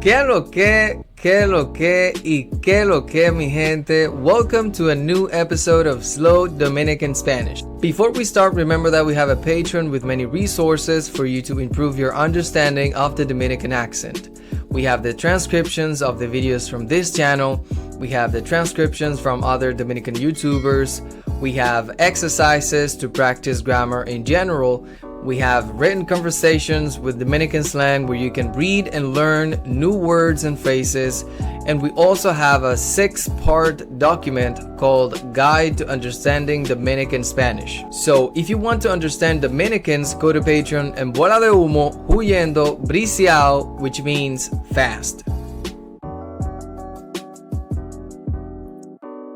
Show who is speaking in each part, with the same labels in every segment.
Speaker 1: ¿Qué lo que, mi gente? Welcome to a new episode of Slow Dominican Spanish. Before we start, remember that we have a Patreon with many resources for you to improve your understanding of the Dominican accent. We have the transcriptions of the videos from this channel. We have the transcriptions from other Dominican YouTubers. We have exercises to practice grammar in general. We have written conversations with Dominican slang where you can read and learn new words and phrases. And we also have a 6-part document called Guide to Understanding Dominican Spanish. So if you want to understand Dominicans, go to Patreon and bola de humo, huyendo, briseado, which means fast.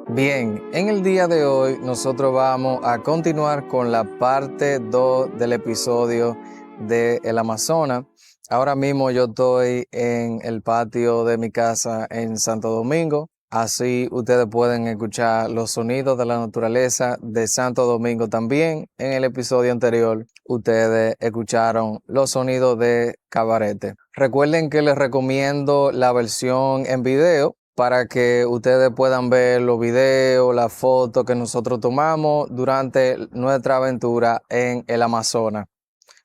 Speaker 1: Bien, en el día de hoy nosotros vamos a continuar con la parte 2 del episodio de El Amazonas. Ahora mismo yo estoy en el patio de mi casa en Santo Domingo. Así ustedes pueden escuchar los sonidos de la naturaleza de Santo Domingo también. En el episodio anterior ustedes escucharon los sonidos de Cabarete. Recuerden que les recomiendo la versión en video para que ustedes puedan ver los videos, las fotos que nosotros tomamos durante nuestra aventura en el Amazonas.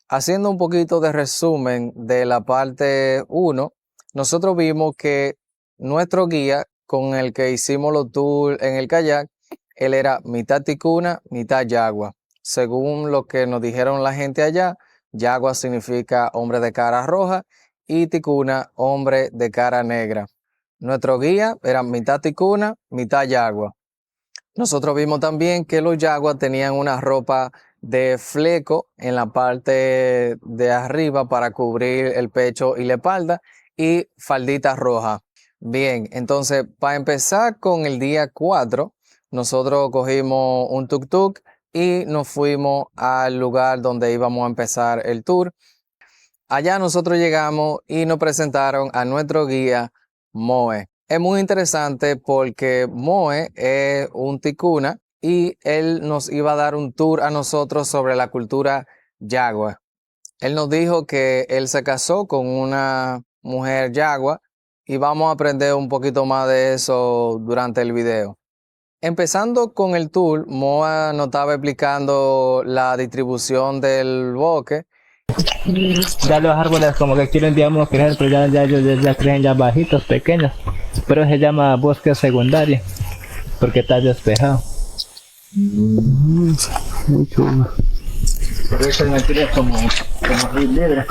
Speaker 1: Haciendo un poquito de resumen de la parte 1, nosotros vimos que nuestro guía con el que hicimos los tours en el kayak, él era mitad ticuna, mitad yagua. Según lo que nos dijeron la gente allá, yagua significa hombre de cara roja y ticuna, hombre de cara negra. Nuestro guía era mitad ticuna, mitad yagua. Nosotros vimos también que los yaguas tenían una ropa de fleco en la parte de arriba para cubrir el pecho y la espalda y faldita roja. Bien, entonces para empezar con el día 4, nosotros cogimos un tuk-tuk y nos fuimos al lugar donde íbamos a empezar el tour. Allá nosotros llegamos y nos presentaron a nuestro guía Moe. Es muy interesante porque Moe es un ticuna y él nos iba a dar un tour a nosotros sobre la cultura yagua. Él nos dijo que él se casó con una mujer yagua y vamos a aprender un poquito más de eso durante el video. Empezando con el tour, Moe nos estaba explicando la distribución del bosque.
Speaker 2: Ya los árboles como que quieren, digamos, crecer, pero ya crecen ya bajitos, pequeños. Pero se llama bosque secundario, porque está despejado. Muy chulo. Pero eso es como libre.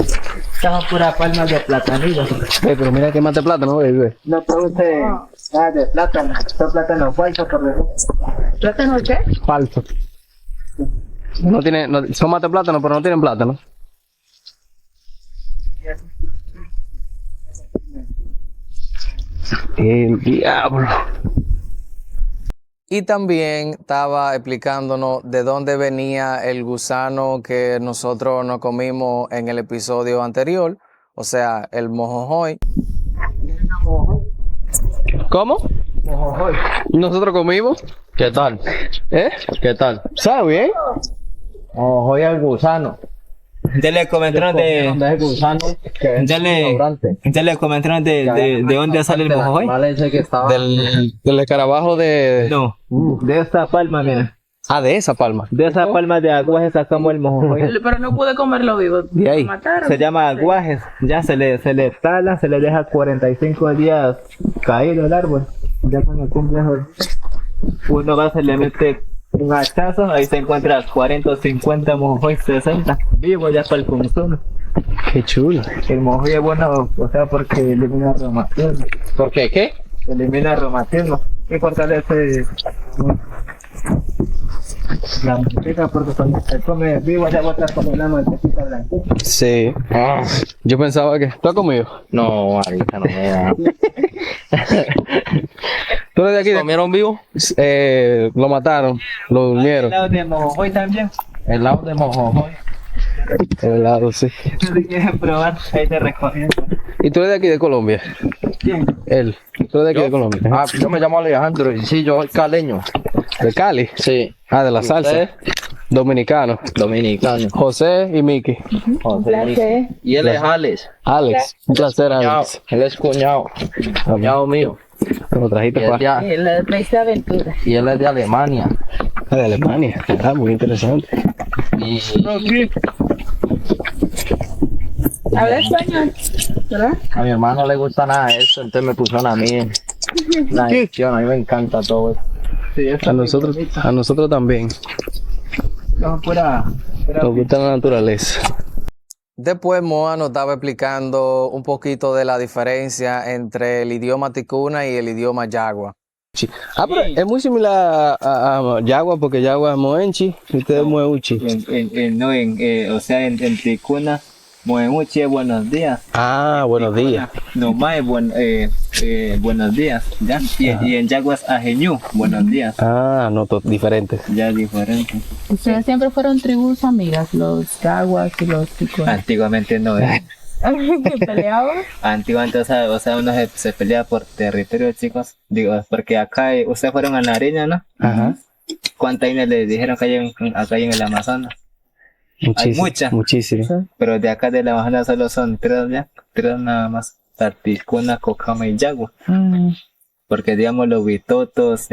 Speaker 2: Estamos pura palmas de platanillo.
Speaker 1: Pero mira que mate plátano, güey.
Speaker 2: No produce nada de plátano. Son plátanos falsos, por ejemplo.
Speaker 3: ¿Plátano qué?
Speaker 1: Falso. No tiene, son mate plátano, pero no tienen plátano. El diablo. Y también estaba explicándonos de dónde venía el gusano que nosotros nos comimos en el episodio anterior, o sea, el mojojoy. ¿Cómo?
Speaker 2: Mojojoy.
Speaker 1: ¿Nosotros comimos?
Speaker 4: ¿Qué tal? ¿Qué tal?
Speaker 1: ¿Sabe bien?
Speaker 4: Mojojoy al gusano.
Speaker 2: Ya le comentaron de dónde sale el mojojoy.
Speaker 1: Del escarabajo de...
Speaker 2: No, de esta palma, mira.
Speaker 1: Ah, de esa palma.
Speaker 2: De esa palma de aguajes sacamos el mojojoy.
Speaker 3: Pero no pude comerlo vivo.
Speaker 1: De ahí.
Speaker 2: Se llama aguajes. Ya se le tala, se le deja 45 días caído el árbol. Ya cuando cumple uno va, se le mete un hachazo, ahí se encuentra 40 o 50 mojojoy, 60 vivo ya para el consumo.
Speaker 1: Qué chulo.
Speaker 2: El mojojoy es bueno, o sea, porque elimina reumatismo.
Speaker 1: ¿Por qué? ¿Qué?
Speaker 2: Elimina reumatismo y fortalece la manteca, porque cuando se come vivo ya botas como una mantequita blanquita.
Speaker 1: Sí. Yo pensaba que... ¿Tú has comido?
Speaker 4: No, ahorita no me da.
Speaker 1: ¿Tú eres de aquí?
Speaker 4: ¿Comieron vivo?
Speaker 1: Lo mataron, lo durmieron.
Speaker 2: ¿El lado de mojojoy también?
Speaker 4: El lado de mojojoy.
Speaker 1: El lado, sí.
Speaker 2: Si quieren probar, ahí te recomiendo.
Speaker 1: ¿Y tú eres de aquí de Colombia?
Speaker 2: ¿Quién?
Speaker 1: Él. ¿Tú eres de aquí de Colombia?
Speaker 4: Ah, yo me llamo Alejandro y sí, yo soy caleño.
Speaker 1: ¿De Cali?
Speaker 4: Sí.
Speaker 1: Ah, de la salsa.
Speaker 4: ¿Usted?
Speaker 1: Dominicano.
Speaker 4: Dominicano.
Speaker 1: José y Miki.
Speaker 4: José
Speaker 3: placer.
Speaker 4: Luis. Y él es Alex.
Speaker 1: Alex, un placer,
Speaker 4: Cuñado.
Speaker 1: Alex.
Speaker 4: Él es cuñado. Cuñado mío.
Speaker 1: Lo
Speaker 4: Y
Speaker 1: trajiste
Speaker 4: él,
Speaker 1: para
Speaker 3: Y la triste aventura.
Speaker 4: y él es de Alemania.
Speaker 1: de Alemania. Ah, muy interesante.
Speaker 4: Y
Speaker 3: Habla español, ¿verdad?
Speaker 4: a mi hermano le gusta nada de eso, entonces me pusieron a mí la adicción. A mí me encanta todo eso.
Speaker 2: Sí, eso
Speaker 1: A nosotros también.
Speaker 2: no, pura
Speaker 1: Nos gusta la naturaleza. Después Moa nos estaba explicando un poquito de la diferencia entre el idioma ticuna y el idioma yagua. Ah, pero es muy similar a yagua porque yagua es moenchi y usted es moeuchi.
Speaker 2: o sea, en ticuna, Moemuchi es buenos días.
Speaker 1: Ah, buenos días.
Speaker 2: Nomás es buenos días, ¿ya? Y en Yaguas Ajeñú, buenos días.
Speaker 1: Ah, no, diferentes.
Speaker 2: Ya es diferente.
Speaker 3: Ustedes siempre fueron tribus amigas, los yaguas y los ticunas.
Speaker 2: Antiguamente no,
Speaker 3: ¿Que peleaban?
Speaker 2: Antiguamente, o sea, uno se pelea por territorio, chicos. Digo, porque acá, ustedes fueron a Nariño, ¿no?
Speaker 1: Ajá.
Speaker 2: ¿Cuántas islas les dijeron que hay acá en el Amazonas? Hay muchas.
Speaker 1: Muchísimas.
Speaker 2: Pero de acá del Amazonas solo son tres, ¿ya? Tres nada más. Ticuna, Cocama y Yagua. Porque, digamos, los Huitotos,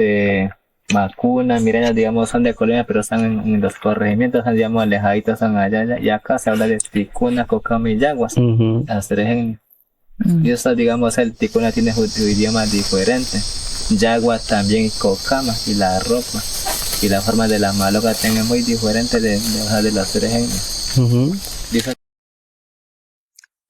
Speaker 2: Macuna, Miraña, digamos, son de Colombia, pero están en los corregimientos, son, digamos, alejaditos, son allá, y acá se habla de Ticuna, Cocama y Yaguas. Las tres y eso, digamos, el Ticuna tiene su idioma diferente. Yagua también, Cocama, y la ropa y la forma de la maloca también es muy diferente de las tres etnias.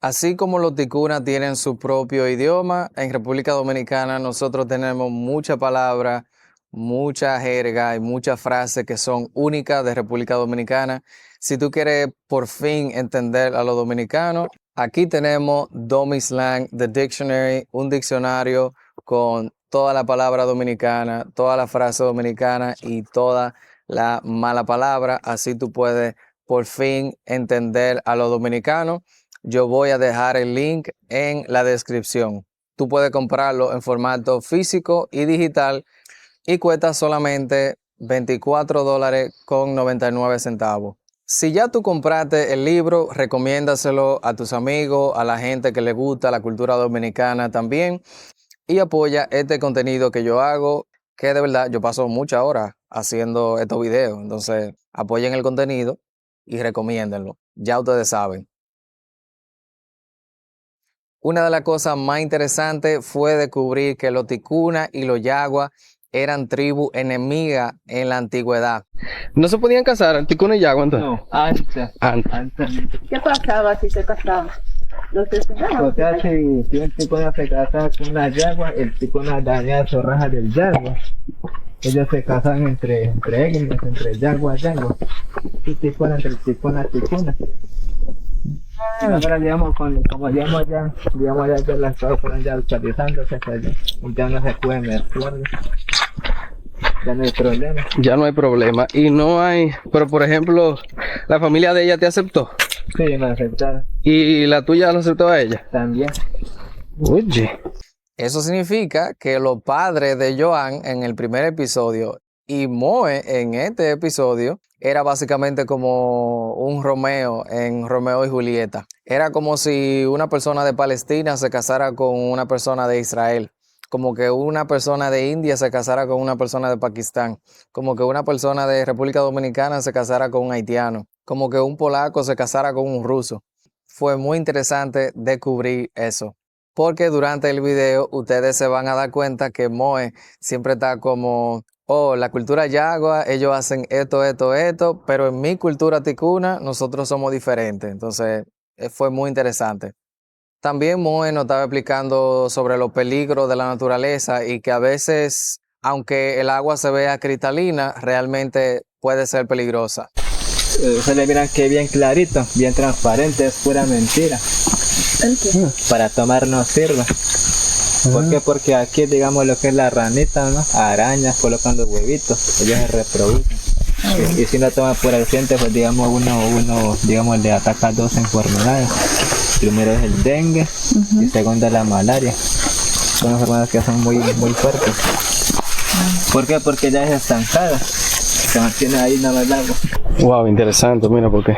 Speaker 1: Así como los ticunas tienen su propio idioma, en República Dominicana nosotros tenemos muchas palabras, mucha jerga y muchas frases que son únicas de República Dominicana. Si tú quieres por fin entender a los dominicanos, aquí tenemos Domislang, The Dictionary, un diccionario con toda la palabra dominicana, toda la frase dominicana y toda la mala palabra. Así tú puedes por fin entender a los dominicanos. Yo voy a dejar el link en la descripción. Tú puedes comprarlo en formato físico y digital y cuesta solamente $24.99. Si ya tú compraste el libro, recomiéndaselo a tus amigos, a la gente que le gusta la cultura dominicana también y apoya este contenido que yo hago, que de verdad yo paso muchas horas haciendo estos videos. Entonces, apoyen el contenido y recomiéndenlo. Ya ustedes saben. Una de las cosas más interesantes fue descubrir que los ticunas y los yaguas eran tribus enemigas en la antigüedad. ¿No se podían casar, ticuna y yagua entonces?
Speaker 2: No, antes.
Speaker 3: ¿Qué pasaba si se casaban? ¿Los asesinaban?
Speaker 2: O sea, si un ticuna se casaba con una yagua, el ticuna dañaba su raja del yagua. Ellos se casaban entre etnias, entre yagua. Y ticuna entre ticuna. Ahora digamos, como digamos ya las cosas fueron ya actualizándose, pues ya no se puede mezclar. Ya no hay problema.
Speaker 1: Ya no hay problema. Y no hay, pero por ejemplo, la familia de ella te aceptó.
Speaker 2: Sí, me aceptaron.
Speaker 1: ¿Y la tuya la aceptó a ella?
Speaker 2: También.
Speaker 1: Oye. Eso significa que los padres de Joan en el primer episodio y Moe en este episodio era básicamente como un Romeo en Romeo y Julieta. Era como si una persona de Palestina se casara con una persona de Israel. Como que una persona de India se casara con una persona de Pakistán. Como que una persona de República Dominicana se casara con un haitiano. Como que un polaco se casara con un ruso. Fue muy interesante descubrir eso. Porque durante el video ustedes se van a dar cuenta que Moe siempre está como, oh, la cultura yagua, ellos hacen esto, pero en mi cultura ticuna nosotros somos diferentes. Entonces fue muy interesante. También Moe nos estaba explicando sobre los peligros de la naturaleza y que a veces, aunque el agua se vea cristalina, realmente puede ser peligrosa.
Speaker 2: Se le miran que bien clarito, bien transparente, es pura mentira.
Speaker 3: ¿El qué?
Speaker 2: Para tomar no sirve. ¿Por qué? Porque aquí, digamos, lo que es la ranita, ¿no? Arañas colocan los huevitos, ellos se reproducen. Y si no toman por accidente, pues digamos, uno digamos, le ataca dos enfermedades. Primero es el dengue y segundo la malaria. Son enfermedades que son muy fuertes. ¿Por qué? Porque ya es estancada. Se mantiene ahí nada más largo.
Speaker 1: Wow, interesante, mira, porque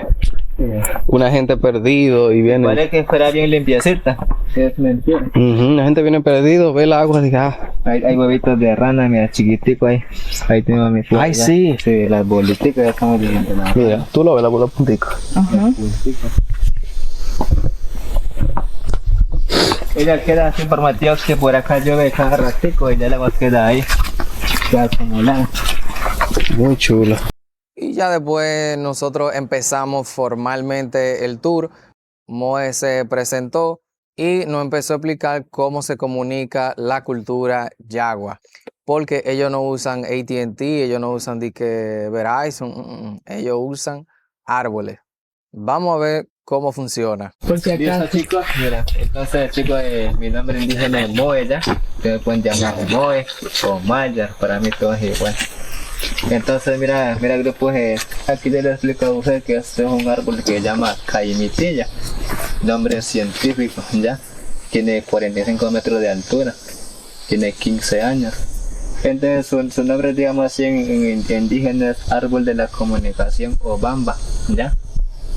Speaker 1: una gente perdido y viene.
Speaker 2: Parece que fuera bien limpiecita. Sí, es mentira.
Speaker 1: La gente viene perdido, ve el agua y dice,
Speaker 2: Hay huevitos de rana, mira, chiquitico ahí. Ahí tengo mi flor.
Speaker 1: Ay,
Speaker 2: ya.
Speaker 1: sí.
Speaker 2: Sí, las bolitas ya estamos viendo.
Speaker 1: mira, tú lo ves, la bola puntica.
Speaker 3: Ajá.
Speaker 2: Ella queda así informativa que por acá llueve cada ratico y ya el agua queda ahí. Ya acumulada.
Speaker 1: Muy chulo. Y ya después nosotros empezamos formalmente el tour. Moe se presentó y nos empezó a explicar cómo se comunica la cultura Yagua. Porque ellos no usan AT&T, ellos no usan Verizon, ellos usan árboles. Vamos a ver cómo funciona.
Speaker 3: Por si
Speaker 2: ¿Listo,
Speaker 3: acaso.
Speaker 2: chicos? Mira, entonces, chicos, mi nombre indígena es Moe, ¿ya? Ustedes pueden llamar Moe o Maya, para mí todo es igual. Entonces, mira, grupo, aquí les explico a ustedes que este es un árbol que se llama Caimitilla, nombre científico, ¿ya? Tiene 45 metros de altura, tiene 15 años. Entonces, su nombre, digamos así, en indígena es árbol de la comunicación o bamba, ¿ya?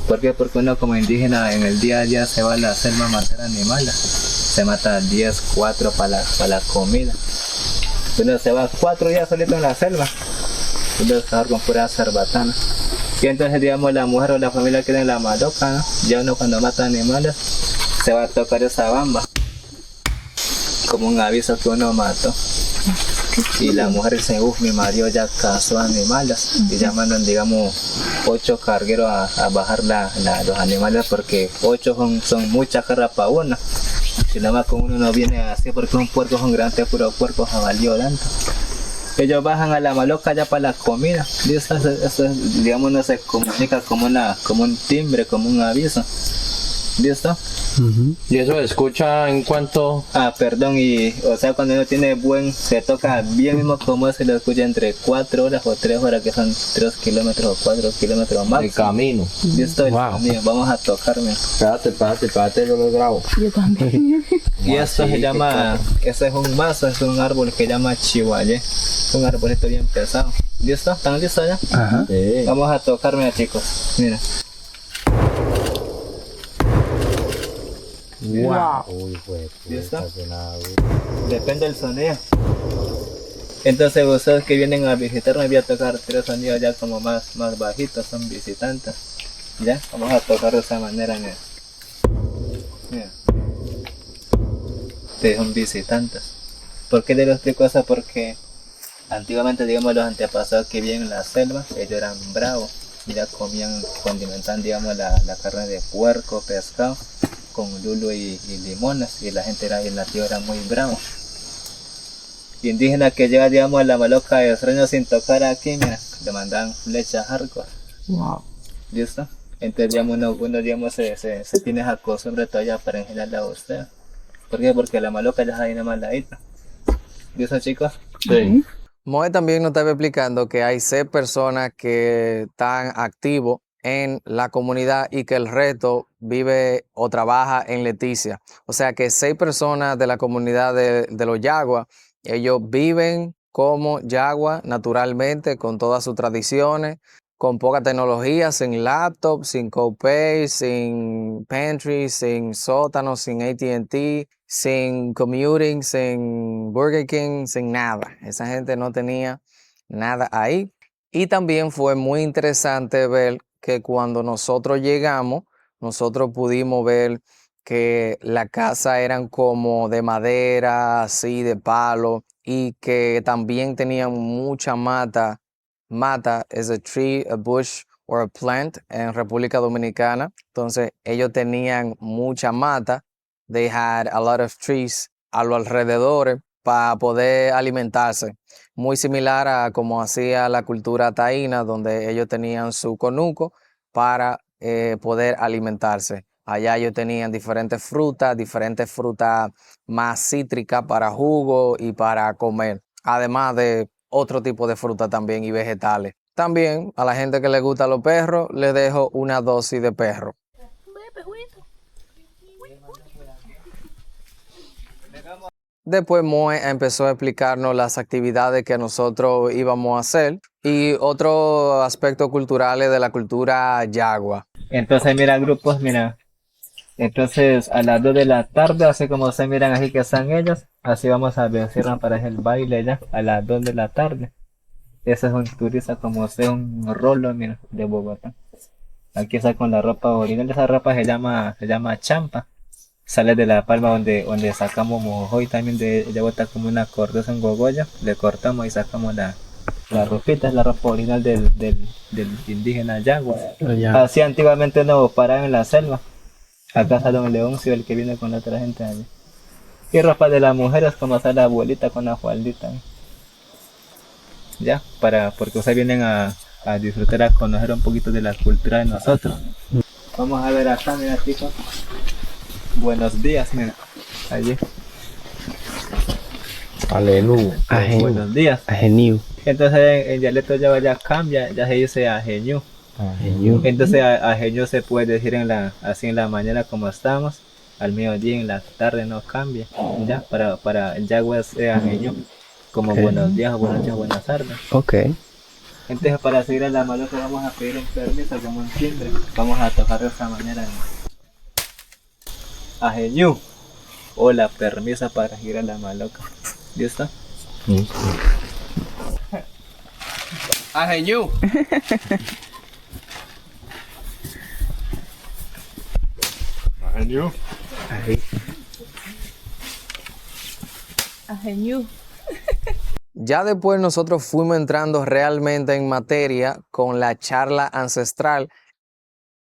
Speaker 2: ¿Por qué? Porque uno como indígena en el día a día se va a la selva a matar animales. Se mata 10, 4 para la comida. Uno se va 4 días solito en la selva. Uno está con pura cerbatana. Y entonces, digamos, la mujer o la familia quiere la maloca, ¿no? Ya uno cuando mata animales se va a tocar esa bamba. Como un aviso que uno mató. Y la mujer dice, mi marido ya cazó animales. Y llaman, digamos, 8 cargueros a bajar los animales porque 8 son muchas cargas para uno. Si nada más con uno no viene así porque un puerco es un grande, puro puerco jabalí o tanto. Ellos bajan a la maloca ya para la comida. Y eso, digamos, no se comunica como un timbre, como un aviso. ¿Listo?
Speaker 4: ¿Y eso se escucha en cuanto?
Speaker 2: Perdón, o sea, cuando uno tiene se toca bien mismo como se lo escucha entre 4 horas o 3 horas, que son 3 kilómetros o 4 kilómetros más.
Speaker 4: El camino.
Speaker 2: Listo,
Speaker 1: Wow.
Speaker 2: vamos a tocarme.
Speaker 4: Espérate, yo lo grabo.
Speaker 3: Yo también.
Speaker 2: Y esto se llama, ese es un mazo, es un árbol que se llama chihuahua, un arbolito bien pesado. ¿Listo? ¿Están listos ya?
Speaker 1: Ajá.
Speaker 4: Sí.
Speaker 2: Vamos a tocarme, chicos, mira.
Speaker 1: Wow.
Speaker 4: Uy, pues,
Speaker 2: ¿Listo?
Speaker 4: que nada, güey.
Speaker 2: Depende del sonido. Entonces ustedes que vienen a visitarme voy a tocar 3 sonidos ya como más bajitos, son visitantes. Ya, vamos a tocar de esa manera, mira. Mira. Ustedes son visitantes. ¿Por qué les explico eso? Porque antiguamente, digamos, los antepasados que vivían en la selva, ellos eran bravos. Y ya comían, condimentaban, digamos, la carne de puerco, pescado, con lulo y limones. Y la gente el nativo era muy bravo. Indígena que llega, digamos, a la maloca de sueño sin tocar aquí, mira, le mandan flechas arcos.
Speaker 3: Wow.
Speaker 2: ¿Listo? Entonces, digamos, uno digamos, se tiene esa costumbre todavía para enseñarle a usted. ¿Por qué? Porque la maloca ya está ahí nomás ladita. ¿Listo, chicos?
Speaker 4: Sí.
Speaker 1: Moe también nos estaba explicando que hay 6 personas que están activos en la comunidad y que el resto vive o trabaja en Leticia. O sea que 6 personas de la comunidad de los Yaguas, ellos viven como Yagua naturalmente, con todas sus tradiciones, con poca tecnología, sin laptop, sin copay, sin pantry, sin sótano, sin AT&T, sin commuting, sin Burger King, sin nada. Esa gente no tenía nada ahí. Y también fue muy interesante ver que cuando nosotros llegamos, nosotros pudimos ver que las casas eran como de madera, así de palo, y que también tenían mucha mata. Mata is a tree, a bush or a plant en República Dominicana. Entonces ellos tenían mucha mata. They had a lot of trees a los alrededores para poder alimentarse. Muy similar a como hacía la cultura taína, donde ellos tenían su conuco para poder alimentarse. Allá ellos tenían diferentes frutas más cítricas para jugo y para comer, además de otro tipo de fruta también y vegetales. También a la gente que le gusta los perros, les dejo una dosis de perro. Después Moe empezó a explicarnos las actividades que nosotros íbamos a hacer y otros aspectos culturales de la cultura yagua.
Speaker 2: Entonces, mira, grupos, mira. Entonces, a las 2 de la tarde, así como se miran aquí que están ellos, así vamos a vestirnos para el baile ya, a las 2 de la tarde. Ese es un turista como sea un rolo, mira, de Bogotá. Aquí está con la ropa original, esa ropa se llama champa. Sale de la palma donde sacamos mojojoy también de vuelta como una corteza en Gogoya, le cortamos y sacamos la ropita, es la ropa original del indígena Yagua. Así antiguamente no paraban en la selva. Acá está Don Leoncio, el que viene con la otra gente allí. Y ropa de las mujeres como está la abuelita con la faldita. Ya, porque ustedes vienen a disfrutar, a conocer un poquito de la cultura de nosotros. Vamos a ver acá, mira chicos. Buenos días, mira. Allí.
Speaker 4: Aleluya.
Speaker 2: Buenos días.
Speaker 5: Agenio.
Speaker 2: Entonces en dialecto ya cambia, ya se dice ajeñú. Entonces ajeñú se puede decir así en la mañana como estamos, al mediodía en la tarde no cambia. Ya, para el yagua es ajeñú. Como buenos días, buenas noches, buenas tardes.
Speaker 5: Ok.
Speaker 2: Entonces para seguir a la maloca vamos a pedir un permiso como un timbre. Vamos a tocar de esta manera. Ajeñú. Hola, permiso para seguir a la maloca. ¿Listo?
Speaker 1: Ajeñú.
Speaker 3: Ajeñú.
Speaker 1: Ya después nosotros fuimos entrando realmente en materia con la charla ancestral.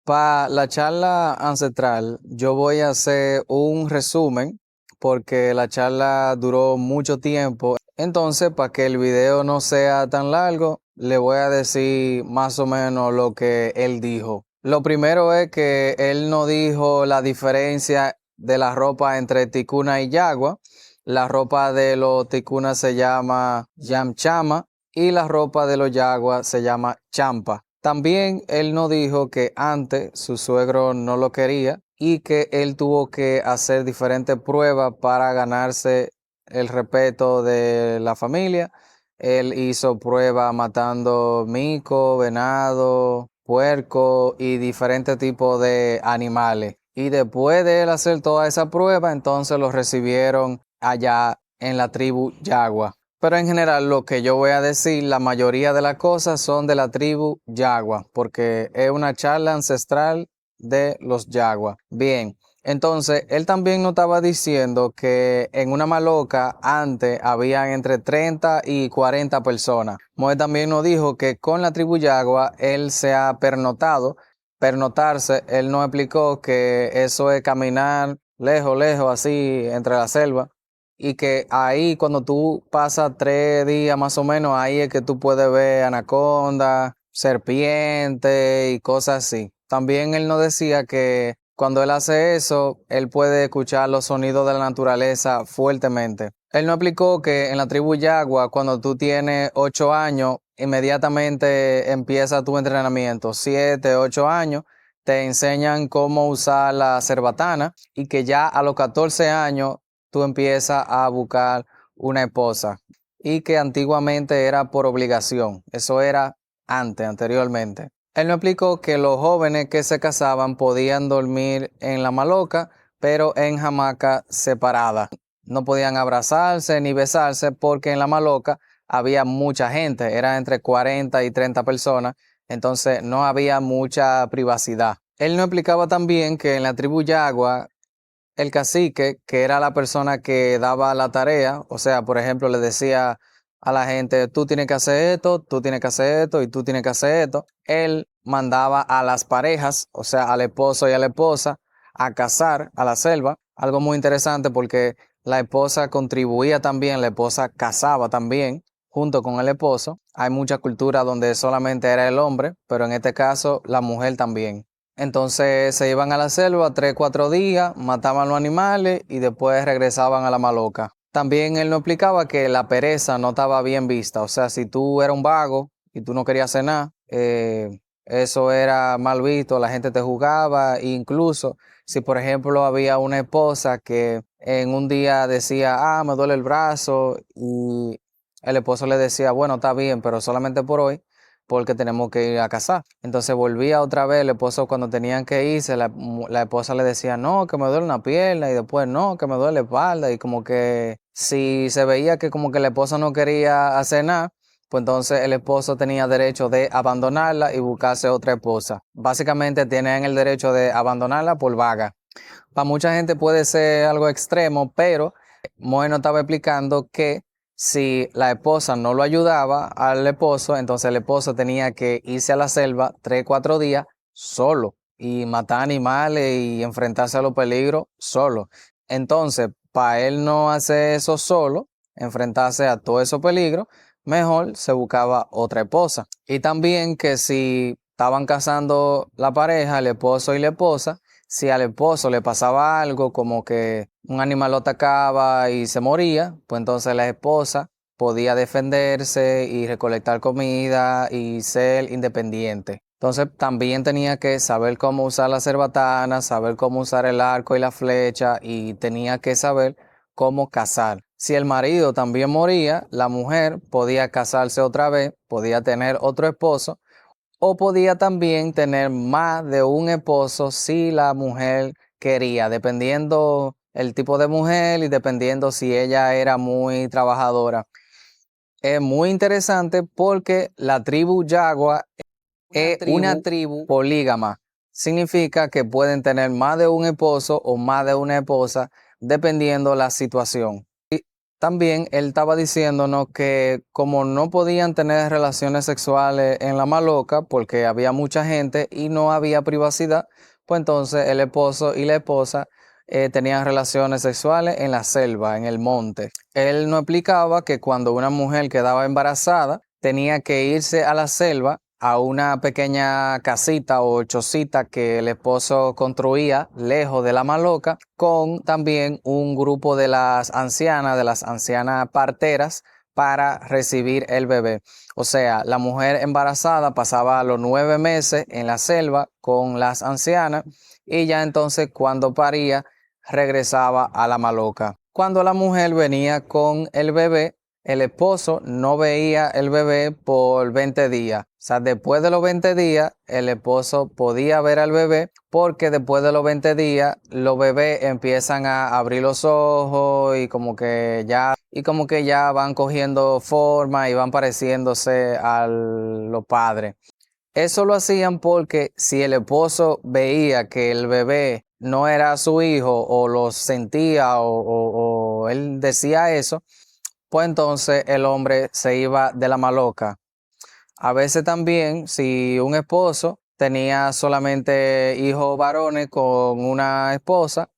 Speaker 1: Para la charla ancestral, yo voy a hacer un resumen porque la charla duró mucho tiempo. Entonces, para que el video no sea tan largo, le voy a decir más o menos lo que él dijo. Lo primero es que él no dijo la diferencia de la ropa entre ticuna y yagua. La ropa de los ticunas se llama yamchama y la ropa de los yaguas se llama champa. También él nos dijo que antes su suegro no lo quería y que él tuvo que hacer diferentes pruebas para ganarse el respeto de la familia. Él hizo pruebas matando mico, venado, puerco y diferentes tipos de animales. Y después de él hacer toda esa prueba, entonces lo recibieron allá en la tribu Yagua. Pero en general lo que yo voy a decir, la mayoría de las cosas son de la tribu Yagua, porque es una charla ancestral de los Yagua. Bien, entonces él también nos estaba diciendo que en una maloca antes habían entre 30 y 40 personas. Moe también nos dijo que con la tribu Yagua él se ha pernotado. Pernotarse, él nos explicó que eso es caminar lejos, así entre la selva. Y que ahí cuando tú pasas 3 días más o menos, ahí es que tú puedes ver anaconda, serpiente y cosas así. También él nos decía que cuando él hace eso, él puede escuchar los sonidos de la naturaleza fuertemente. Él nos explicó que en la tribu Yagua, cuando tú tienes 8 años, inmediatamente empieza tu entrenamiento. 7, 8 años, te enseñan cómo usar la cerbatana y que ya a los 14 años tú empiezas a buscar una esposa y que antiguamente era por obligación. Eso era anteriormente. Él me explicó que los jóvenes que se casaban podían dormir en la maloca, pero en hamaca separada. No podían abrazarse ni besarse porque en la maloca había mucha gente, era entre 40 y 30 personas, entonces no había mucha privacidad. Él nos explicaba también que en la tribu Yagua, el cacique, que era la persona que daba la tarea, o sea, por ejemplo, le decía a la gente, tú tienes que hacer esto, tú tienes que hacer esto y tú tienes que hacer esto. Él mandaba a las parejas, o sea, al esposo y a la esposa, a cazar a la selva. Algo muy interesante porque la esposa contribuía también, la esposa cazaba también junto con el esposo. Hay mucha cultura donde solamente era el hombre, pero en este caso la mujer también. Entonces se iban a la selva 3, 4 días, mataban los animales y después regresaban a la maloca. También él nos explicaba que la pereza no estaba bien vista. O sea, si tú eras un vago y tú no querías hacer nada, eso era mal visto, la gente te juzgaba. E incluso si, por ejemplo, había una esposa que en un día decía, me duele el brazo, y el esposo le decía, bueno, está bien, pero solamente por hoy, porque tenemos que ir a cazar. Entonces volvía otra vez el esposo cuando tenían que irse, la esposa le decía, no, que me duele una pierna, y después, no, que me duele la espalda, y como que si se veía que como que la esposa no quería hacer nada, pues entonces el esposo tenía derecho de abandonarla y buscarse otra esposa. Básicamente tienen el derecho de abandonarla por vaga. Para mucha gente puede ser algo extremo, pero Moe nos estaba explicando que si la esposa no lo ayudaba al esposo, entonces el esposo tenía que irse a la selva 3, 4 días solo y matar animales y enfrentarse a los peligros solo. Entonces, para él no hacer eso solo, enfrentarse a todos esos peligros, mejor se buscaba otra esposa. Y también que si estaban casando la pareja, el esposo y la esposa, si al esposo le pasaba algo como que un animal lo atacaba y se moría, pues entonces la esposa podía defenderse y recolectar comida y ser independiente. Entonces también tenía que saber cómo usar la cerbatana, saber cómo usar el arco y la flecha, y tenía que saber cómo cazar. Si el marido también moría, la mujer podía casarse otra vez, podía tener otro esposo, o podía también tener más de un esposo si la mujer quería, dependiendo el tipo de mujer y dependiendo si ella era muy trabajadora. Es muy interesante porque la tribu Yagua es una tribu polígama. Significa que pueden tener más de un esposo o más de una esposa dependiendo la situación. También él estaba diciéndonos que como no podían tener relaciones sexuales en la maloca porque había mucha gente y no había privacidad, pues entonces el esposo y la esposa tenían relaciones sexuales en la selva, en el monte. Él nos explicaba que cuando una mujer quedaba embarazada, tenía que irse a la selva, a una pequeña casita o chocita que el esposo construía lejos de la maloca, con también un grupo de las ancianas parteras, para recibir el bebé. O sea, la mujer embarazada pasaba los 9 meses en la selva con las ancianas, y ya entonces cuando paría regresaba a la maloca. Cuando la mujer venía con el bebé, el esposo no veía el bebé por 20 días. O sea, después de los 20 días, el esposo podía ver al bebé, porque después de los 20 días, los bebés empiezan a abrir los ojos y como que ya van cogiendo forma y van pareciéndose a los padres. Eso lo hacían porque si el esposo veía que el bebé no era su hijo, o lo sentía, o él decía eso, pues entonces el hombre se iba de la maloca. A veces también, si un esposo tenía solamente hijos varones con una esposa,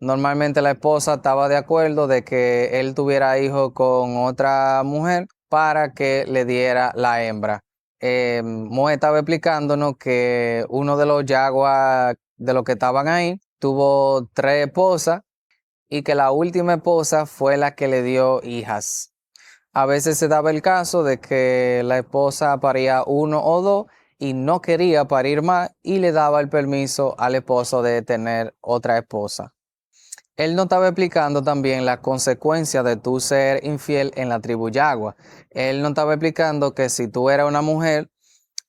Speaker 1: normalmente la esposa estaba de acuerdo de que él tuviera hijos con otra mujer para que le diera la hembra. Moe estaba explicándonos que uno de los yaguas de los que estaban ahí tuvo 3 esposas, y que la última esposa fue la que le dio hijas. A veces se daba el caso de que la esposa paría 1 o 2 y no quería parir más, y le daba el permiso al esposo de tener otra esposa. Él nos estaba explicando también la consecuencia de tú ser infiel en la tribu Yagua. Él nos estaba explicando que si tú eras una mujer,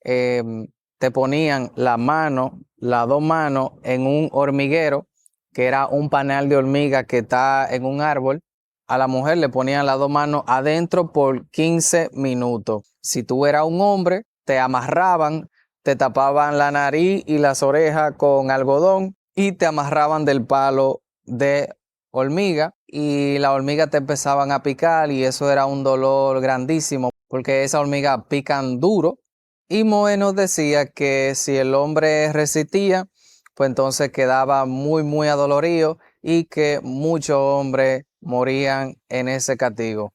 Speaker 1: te ponían las 2 manos en un hormiguero, que era un panal de hormiga que está en un árbol. A la mujer le ponían las 2 manos adentro por 15 minutos. Si tú eras un hombre, te amarraban, te tapaban la nariz y las orejas con algodón y te amarraban del palo de hormiga, y las hormigas te empezaban a picar, y eso era un dolor grandísimo porque esas hormigas pican duro. Y Moe nos decía que si el hombre resistía, pues entonces quedaba muy, muy adolorido, y que muchos hombres morían en ese castigo.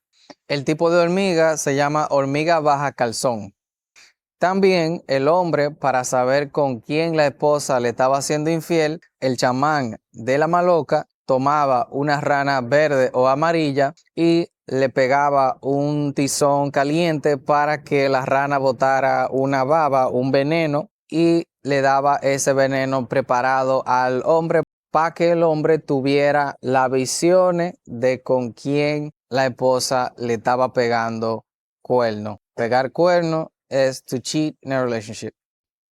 Speaker 1: El tipo de hormiga se llama hormiga baja calzón. También el hombre, para saber con quién la esposa le estaba siendo infiel, el chamán de la maloca tomaba una rana verde o amarilla y le pegaba un tizón caliente para que la rana botara una baba, un veneno, y le daba ese veneno preparado al hombre para que el hombre tuviera las visiones de con quién la esposa le estaba pegando cuerno. Pegar cuerno es to cheat in a relationship.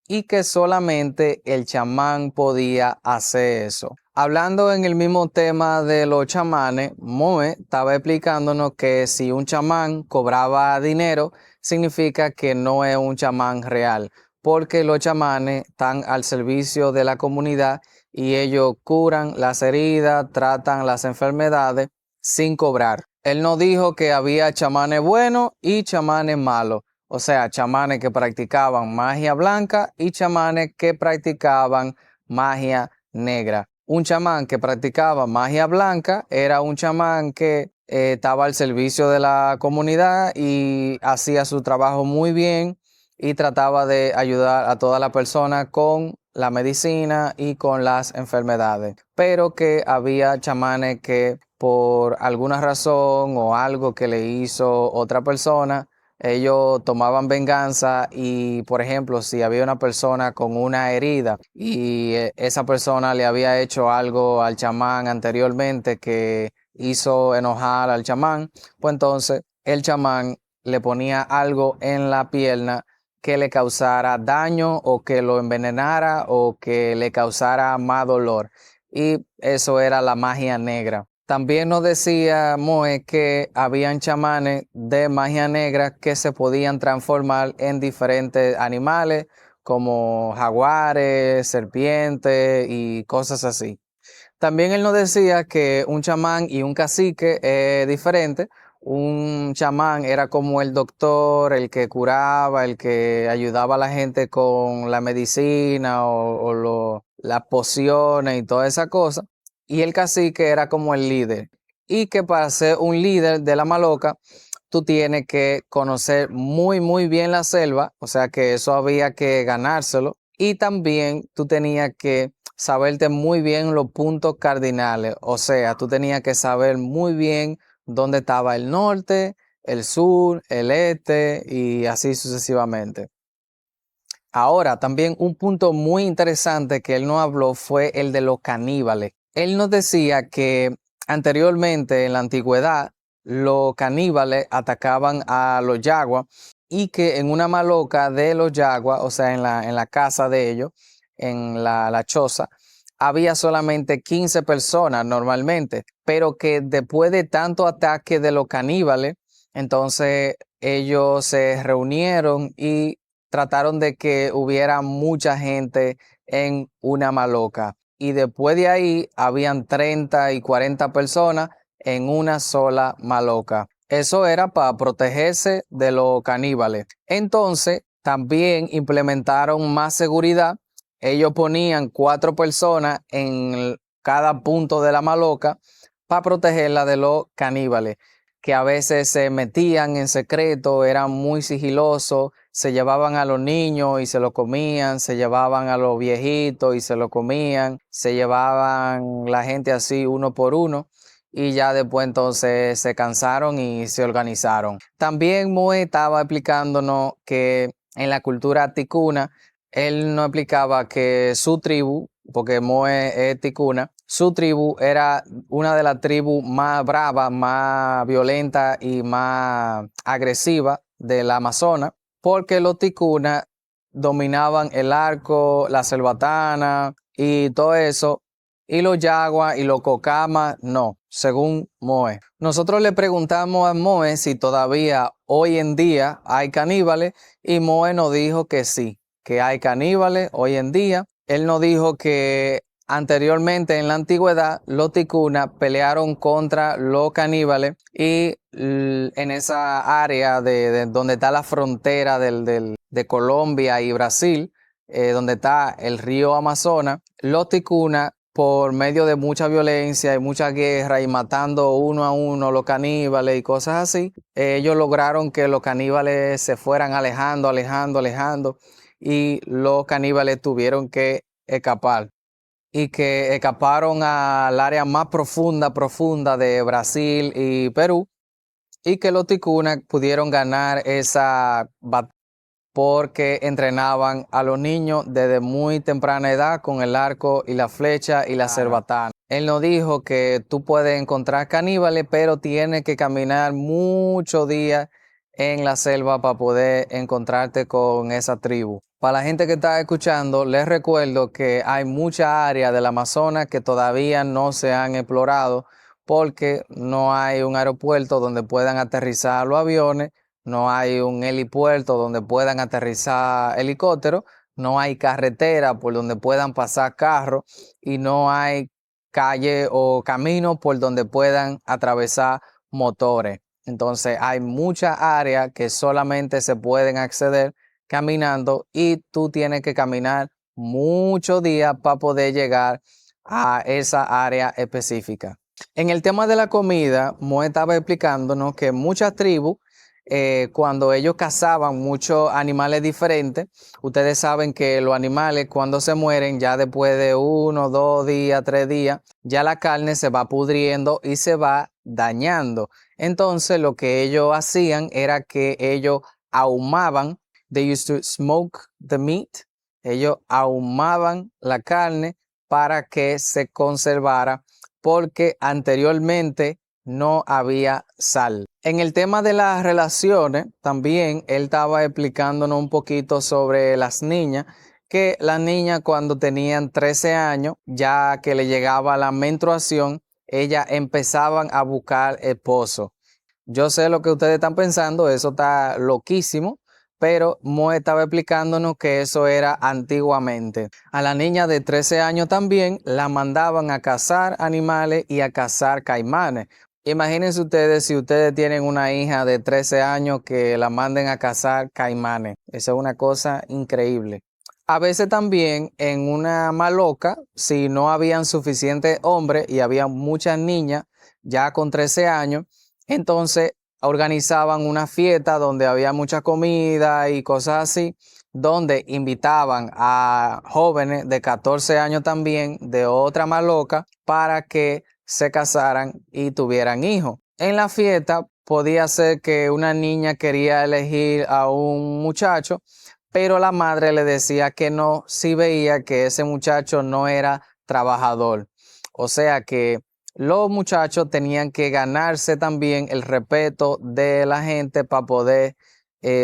Speaker 1: Y que solamente el chamán podía hacer eso. Hablando en el mismo tema de los chamanes, Moe estaba explicándonos que si un chamán cobraba dinero, significa que no es un chamán real, porque los chamanes están al servicio de la comunidad y ellos curan las heridas, tratan las enfermedades sin cobrar. Él no dijo que había chamanes buenos y chamanes malos. O sea, chamanes que practicaban magia blanca y chamanes que practicaban magia negra. Un chamán que practicaba magia blanca era un chamán que estaba al servicio de la comunidad y hacía su trabajo muy bien y trataba de ayudar a toda la persona con la medicina y con las enfermedades. Pero que había chamanes que por alguna razón o algo que le hizo otra persona, ellos tomaban venganza y, por ejemplo, si había una persona con una herida y esa persona le había hecho algo al chamán anteriormente que hizo enojar al chamán, pues entonces el chamán le ponía algo en la pierna que le causara daño o que lo envenenara o que le causara más dolor. Y eso era la magia negra. También nos decía Moe que habían chamanes de magia negra que se podían transformar en diferentes animales como jaguares, serpientes y cosas así. También él nos decía que un chamán y un cacique es diferente. Un chamán era como el doctor, el que curaba, el que ayudaba a la gente con la medicina o las pociones y toda esa cosa. Y el cacique era como el líder. Y que para ser un líder de la maloca, tú tienes que conocer muy bien la selva. O sea que eso había que ganárselo. Y también tú tenías que saberte muy bien los puntos cardinales. O sea, tú tenías que saber muy bien dónde estaba el norte, el sur, el este y así sucesivamente. Ahora, también un punto muy interesante que él nos habló fue el de los caníbales. Él nos decía que anteriormente en la antigüedad los caníbales atacaban a los yaguas y que en una maloca de los yaguas, o sea, en la casa de ellos, en la choza, había solamente 15 personas normalmente, pero que después de tanto ataque de los caníbales, entonces ellos se reunieron y trataron de que hubiera mucha gente en una maloca. Y después de ahí habían 30 y 40 personas en una sola maloca. Eso era para protegerse de los caníbales. Entonces también implementaron más seguridad. Ellos ponían 4 personas en cada punto de la maloca para protegerla de los caníbales, que a veces se metían en secreto, eran muy sigilosos, se llevaban a los niños y se lo comían, se llevaban a los viejitos y se lo comían, se llevaban la gente así uno por uno y ya después entonces se cansaron y se organizaron. También Moe estaba explicándonos que en la cultura ticuna, él nos explicaba que su tribu, porque Moe es ticuna, su tribu era una de las tribus más bravas, más violentas y más agresivas del Amazonas, porque los ticunas dominaban el arco, la selvatana y todo eso, y los yaguas y los cocamas no, según Moe. Nosotros le preguntamos a Moe si todavía hoy en día hay caníbales y Moe nos dijo que sí, que hay caníbales hoy en día. Él nos dijo que anteriormente en la antigüedad los ticunas pelearon contra los caníbales y en esa área de donde está la frontera de Colombia y Brasil, donde está el río Amazonas, los ticunas por medio de mucha violencia y mucha guerra y matando uno a uno los caníbales y cosas así, ellos lograron que los caníbales se fueran alejando y los caníbales tuvieron que escapar y que escaparon al área más profunda de Brasil y Perú y que los ticunas pudieron ganar esa batalla porque entrenaban a los niños desde muy temprana edad con el arco y la flecha y la cerbatana. Él nos dijo que tú puedes encontrar caníbales, pero tienes que caminar muchos días en la selva para poder encontrarte con esa tribu. Para la gente que está escuchando, les recuerdo que hay muchas áreas del Amazonas que todavía no se han explorado porque no hay un aeropuerto donde puedan aterrizar los aviones, no hay un helipuerto donde puedan aterrizar helicópteros, no hay carretera por donde puedan pasar carros y no hay calle o camino por donde puedan atravesar motores. Entonces hay muchas áreas que solamente se pueden acceder caminando y tú tienes que caminar muchos días para poder llegar a esa área específica. En el tema de la comida, Moe estaba explicándonos que muchas tribus, cuando ellos cazaban muchos animales diferentes, ustedes saben que los animales cuando se mueren, ya después de 1, 2 días, 3 días, ya la carne se va pudriendo y se va dañando. Entonces lo que ellos hacían era que ellos ahumaban, they used to smoke the meat, ellos ahumaban la carne para que se conservara porque anteriormente no había sal. En el tema de las relaciones, también él estaba explicándonos un poquito sobre las niñas, que las niñas cuando tenían 13 años, ya que le llegaba la menstruación, ellas empezaban a buscar esposo. Yo sé lo que ustedes están pensando, eso está loquísimo, pero Moe estaba explicándonos que eso era antiguamente. A la niña de 13 años también la mandaban a cazar animales y a cazar caimanes. Imagínense ustedes si ustedes tienen una hija de 13 años que la manden a cazar caimanes. Eso es una cosa increíble. A veces también en una maloca, si no habían suficientes hombres y había muchas niñas ya con 13 años, entonces organizaban una fiesta donde había mucha comida y cosas así, donde invitaban a jóvenes de 14 años también de otra maloca para que se casaran y tuvieran hijos. En la fiesta podía ser que una niña quería elegir a un muchacho, pero la madre le decía que no si veía que ese muchacho no era trabajador. O sea que los muchachos tenían que ganarse también el respeto de la gente para poder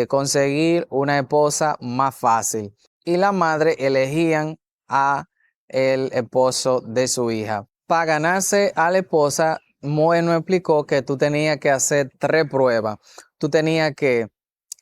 Speaker 1: conseguir una esposa más fácil. Y la madre elegían a el esposo de su hija. Para ganarse a la esposa, Moe nos explicó que tú tenías que hacer 3 pruebas. Tú tenías que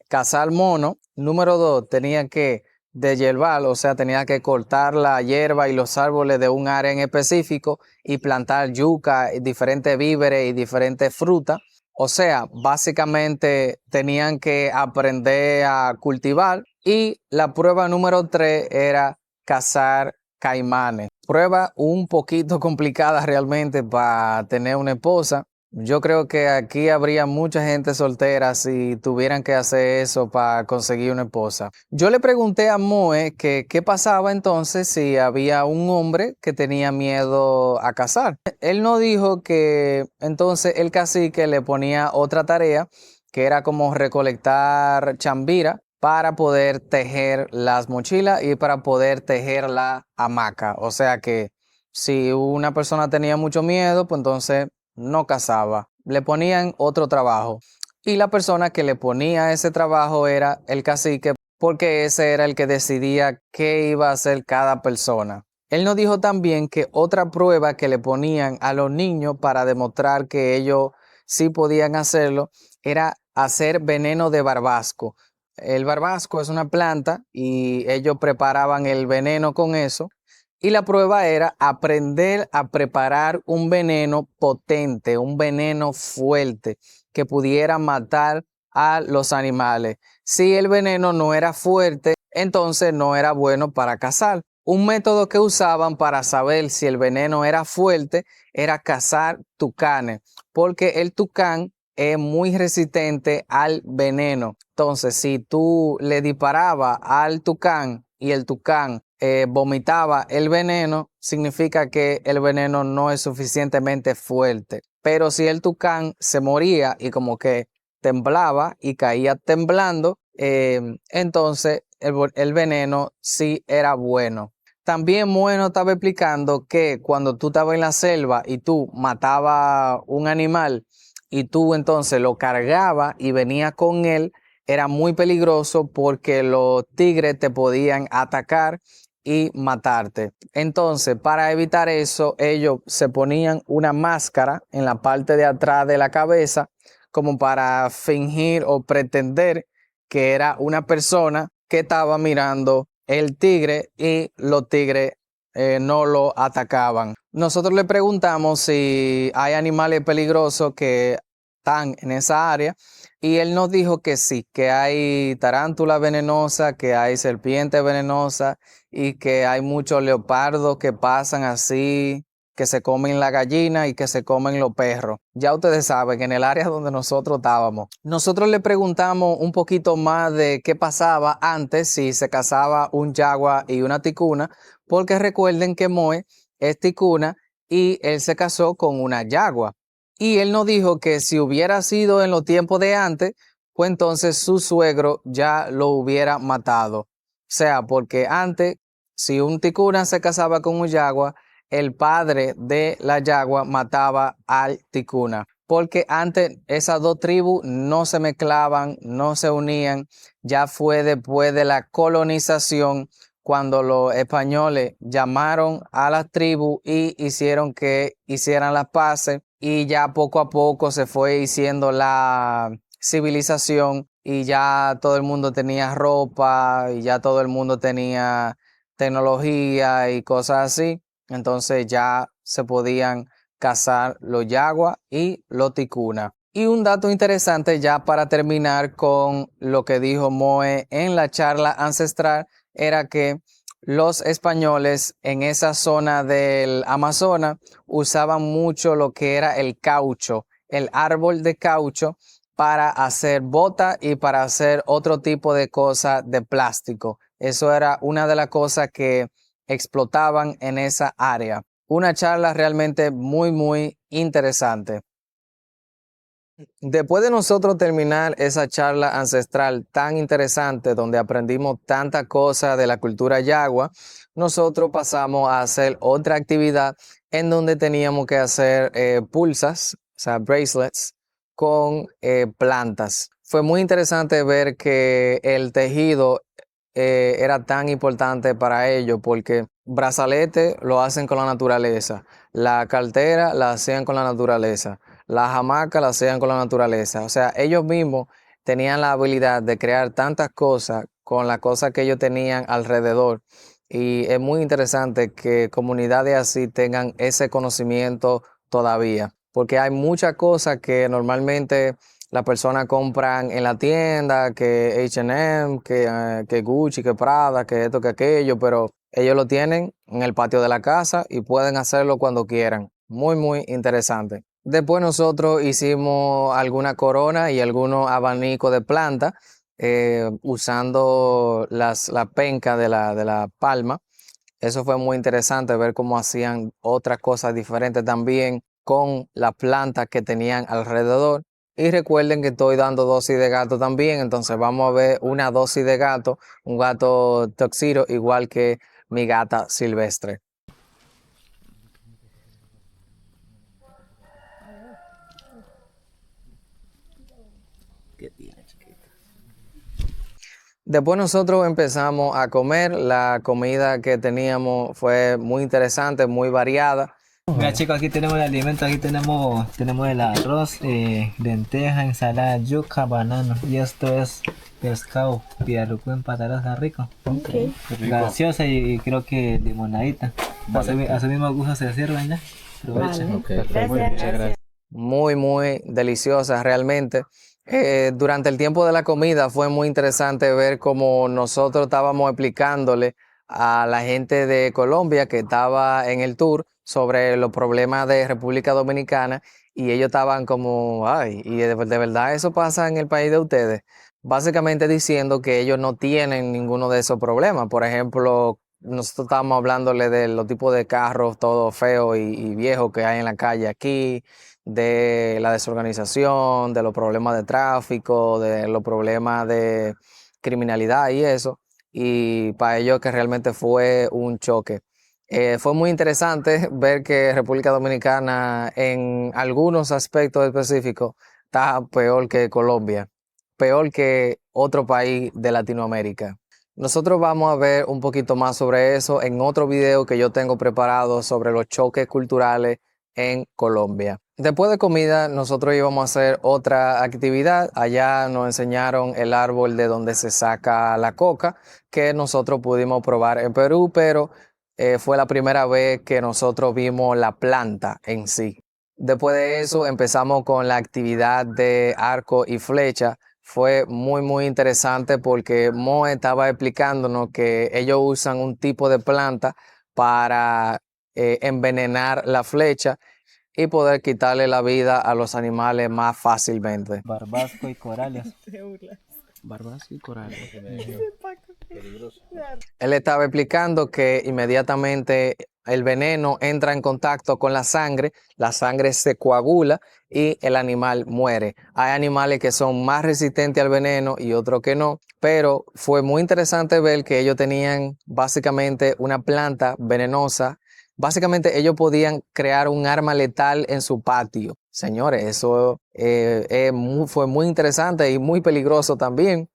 Speaker 1: cazar mono. Número 2, tenías que deshiervar, o sea, tenía que cortar la hierba y los árboles de un área en específico y plantar yuca, y diferentes víveres y diferentes frutas. O sea, básicamente tenían que aprender a cultivar. Y la prueba número 3 era cazar caimanes. Prueba un poquito complicada realmente para tener una esposa. Yo creo que aquí habría mucha gente soltera si tuvieran que hacer eso para conseguir una esposa. Yo le pregunté a Moe que qué pasaba entonces si había un hombre que tenía miedo a casar. Él nos dijo que entonces el cacique le ponía otra tarea que era como recolectar chambira para poder tejer las mochilas y para poder tejer la hamaca. O sea que si una persona tenía mucho miedo, pues entonces no casaba, le ponían otro trabajo y la persona que le ponía ese trabajo era el cacique porque ese era el que decidía qué iba a hacer cada persona. Él nos dijo también que otra prueba que le ponían a los niños para demostrar que ellos sí podían hacerlo era hacer veneno de barbasco. El barbasco es una planta y ellos preparaban el veneno con eso. Y la prueba era aprender a preparar un veneno potente, un veneno fuerte que pudiera matar a los animales. Si el veneno no era fuerte, entonces no era bueno para cazar. Un método que usaban para saber si el veneno era fuerte era cazar tucanes, porque el tucán es muy resistente al veneno. Entonces, si tú le disparabas al tucán y el tucán vomitaba el veneno, significa que el veneno no es suficientemente fuerte. Pero si el tucán se moría y como que temblaba y caía temblando, Entonces el veneno sí era bueno. También Bueno estaba explicando que cuando tú estabas en la selva y tú matabas un animal y tú entonces lo cargabas y venías con él, era muy peligroso porque los tigres te podían atacar y matarte. Entonces, para evitar eso, ellos se ponían una máscara en la parte de atrás de la cabeza como para fingir o pretender que era una persona que estaba mirando el tigre y los tigres no lo atacaban. Nosotros le preguntamos si hay animales peligrosos que están en esa área y él nos dijo que sí, que hay tarántula venenosa, que hay serpiente venenosa y que hay muchos leopardos que pasan así, que se comen la gallina y que se comen los perros. Ya ustedes saben, en el área donde nosotros estábamos. Nosotros le preguntamos un poquito más de qué pasaba antes si se casaba un yagua y una ticuna, porque recuerden que Moe es ticuna y él se casó con una yagua. Y él nos dijo que si hubiera sido en los tiempos de antes, pues entonces su suegro ya lo hubiera matado. O sea, porque antes, si un ticuna se casaba con un yagua, el padre de la yagua mataba al ticuna. Porque antes esas dos tribus no se mezclaban, no se unían. Ya fue después de la colonización cuando los españoles llamaron a las tribus y hicieron que hicieran las paces y ya poco a poco se fue haciendo la civilización y ya todo el mundo tenía ropa y ya todo el mundo tenía tecnología y cosas así. Entonces ya se podían cazar los yaguas y los ticuna. Y un dato interesante ya para terminar con lo que dijo Moe en la charla ancestral era que los españoles en esa zona del Amazonas usaban mucho lo que era el caucho, el árbol de caucho para hacer botas y para hacer otro tipo de cosas de plástico. Eso era una de las cosas que explotaban en esa área. Una charla realmente muy interesante. Después de nosotros terminar esa charla ancestral tan interesante donde aprendimos tantas cosas de la cultura yagua, nosotros pasamos a hacer otra actividad en donde teníamos que hacer pulsas, o sea, bracelets, con plantas. Fue muy interesante ver que el tejido era tan importante para ellos porque brazalete lo hacen con la naturaleza, la cartera la hacían con la naturaleza, la hamaca la hacían con la naturaleza. O sea, ellos mismos tenían la habilidad de crear tantas cosas con las cosas que ellos tenían alrededor. Y es muy interesante que comunidades así tengan ese conocimiento todavía, porque hay muchas cosas que normalmente las personas compran en la tienda, que H&M, que Gucci, que Prada, que esto, que aquello, pero ellos lo tienen en el patio de la casa y pueden hacerlo cuando quieran. Muy interesante. Después nosotros hicimos alguna corona y algunos abanicos de planta usando la penca de la palma. Eso fue muy interesante ver cómo hacían otras cosas diferentes también con las plantas que tenían alrededor. Y recuerden que estoy dando dosis de gato también, entonces vamos a ver una dosis de gato, un gato tuxedo igual que mi gata silvestre. Después nosotros empezamos a comer, la comida que teníamos fue muy interesante, muy variada.
Speaker 2: Mira chicos, aquí tenemos el alimento, aquí tenemos el arroz, lenteja, ensalada, yuca, banano. Y esto es pescado, piarucu en pataraza rico.
Speaker 3: Ok.
Speaker 2: Gaseosa y creo que limonadita. A su mismo gusto se sirven ya. Aprovechen.
Speaker 3: Vale. Gracias.
Speaker 1: Muy deliciosa realmente. Durante el tiempo de la comida fue muy interesante ver cómo nosotros estábamos explicándole a la gente de Colombia que estaba en el tour sobre los problemas de República Dominicana y ellos estaban como, ay, y de verdad eso pasa en el país de ustedes. Básicamente diciendo que ellos no tienen ninguno de esos problemas. Por ejemplo, nosotros estábamos hablándole de los tipos de carros todo feos y viejos que hay en la calle aquí, de la desorganización, de los problemas de tráfico, de los problemas criminalidad y eso, y para ellos que realmente fue un choque. Fue muy interesante ver que República Dominicana en algunos aspectos específicos está peor que Colombia, peor que otro país de Latinoamérica. Nosotros vamos a ver un poquito más sobre eso en otro video que yo tengo preparado sobre los choques culturales en Colombia. Después de comida, nosotros íbamos a hacer otra actividad. Allá nos enseñaron el árbol de donde se saca la coca, que nosotros pudimos probar en Perú, pero fue la primera vez que nosotros vimos la planta en sí. Después de eso empezamos con la actividad de arco y flecha. Fue muy interesante porque Moe estaba explicándonos que ellos usan un tipo de planta para envenenar la flecha y poder quitarle la vida a los animales más fácilmente.
Speaker 2: Barbasco y corales.
Speaker 5: Barbas y corales.
Speaker 1: Él estaba explicando que inmediatamente el veneno entra en contacto con la sangre se coagula y el animal muere. Hay animales que son más resistentes al veneno y otros que no, pero fue muy interesante ver que ellos tenían básicamente una planta venenosa. Básicamente ellos podían crear un arma letal en su patio. Señores, eso fue muy interesante y muy peligroso también.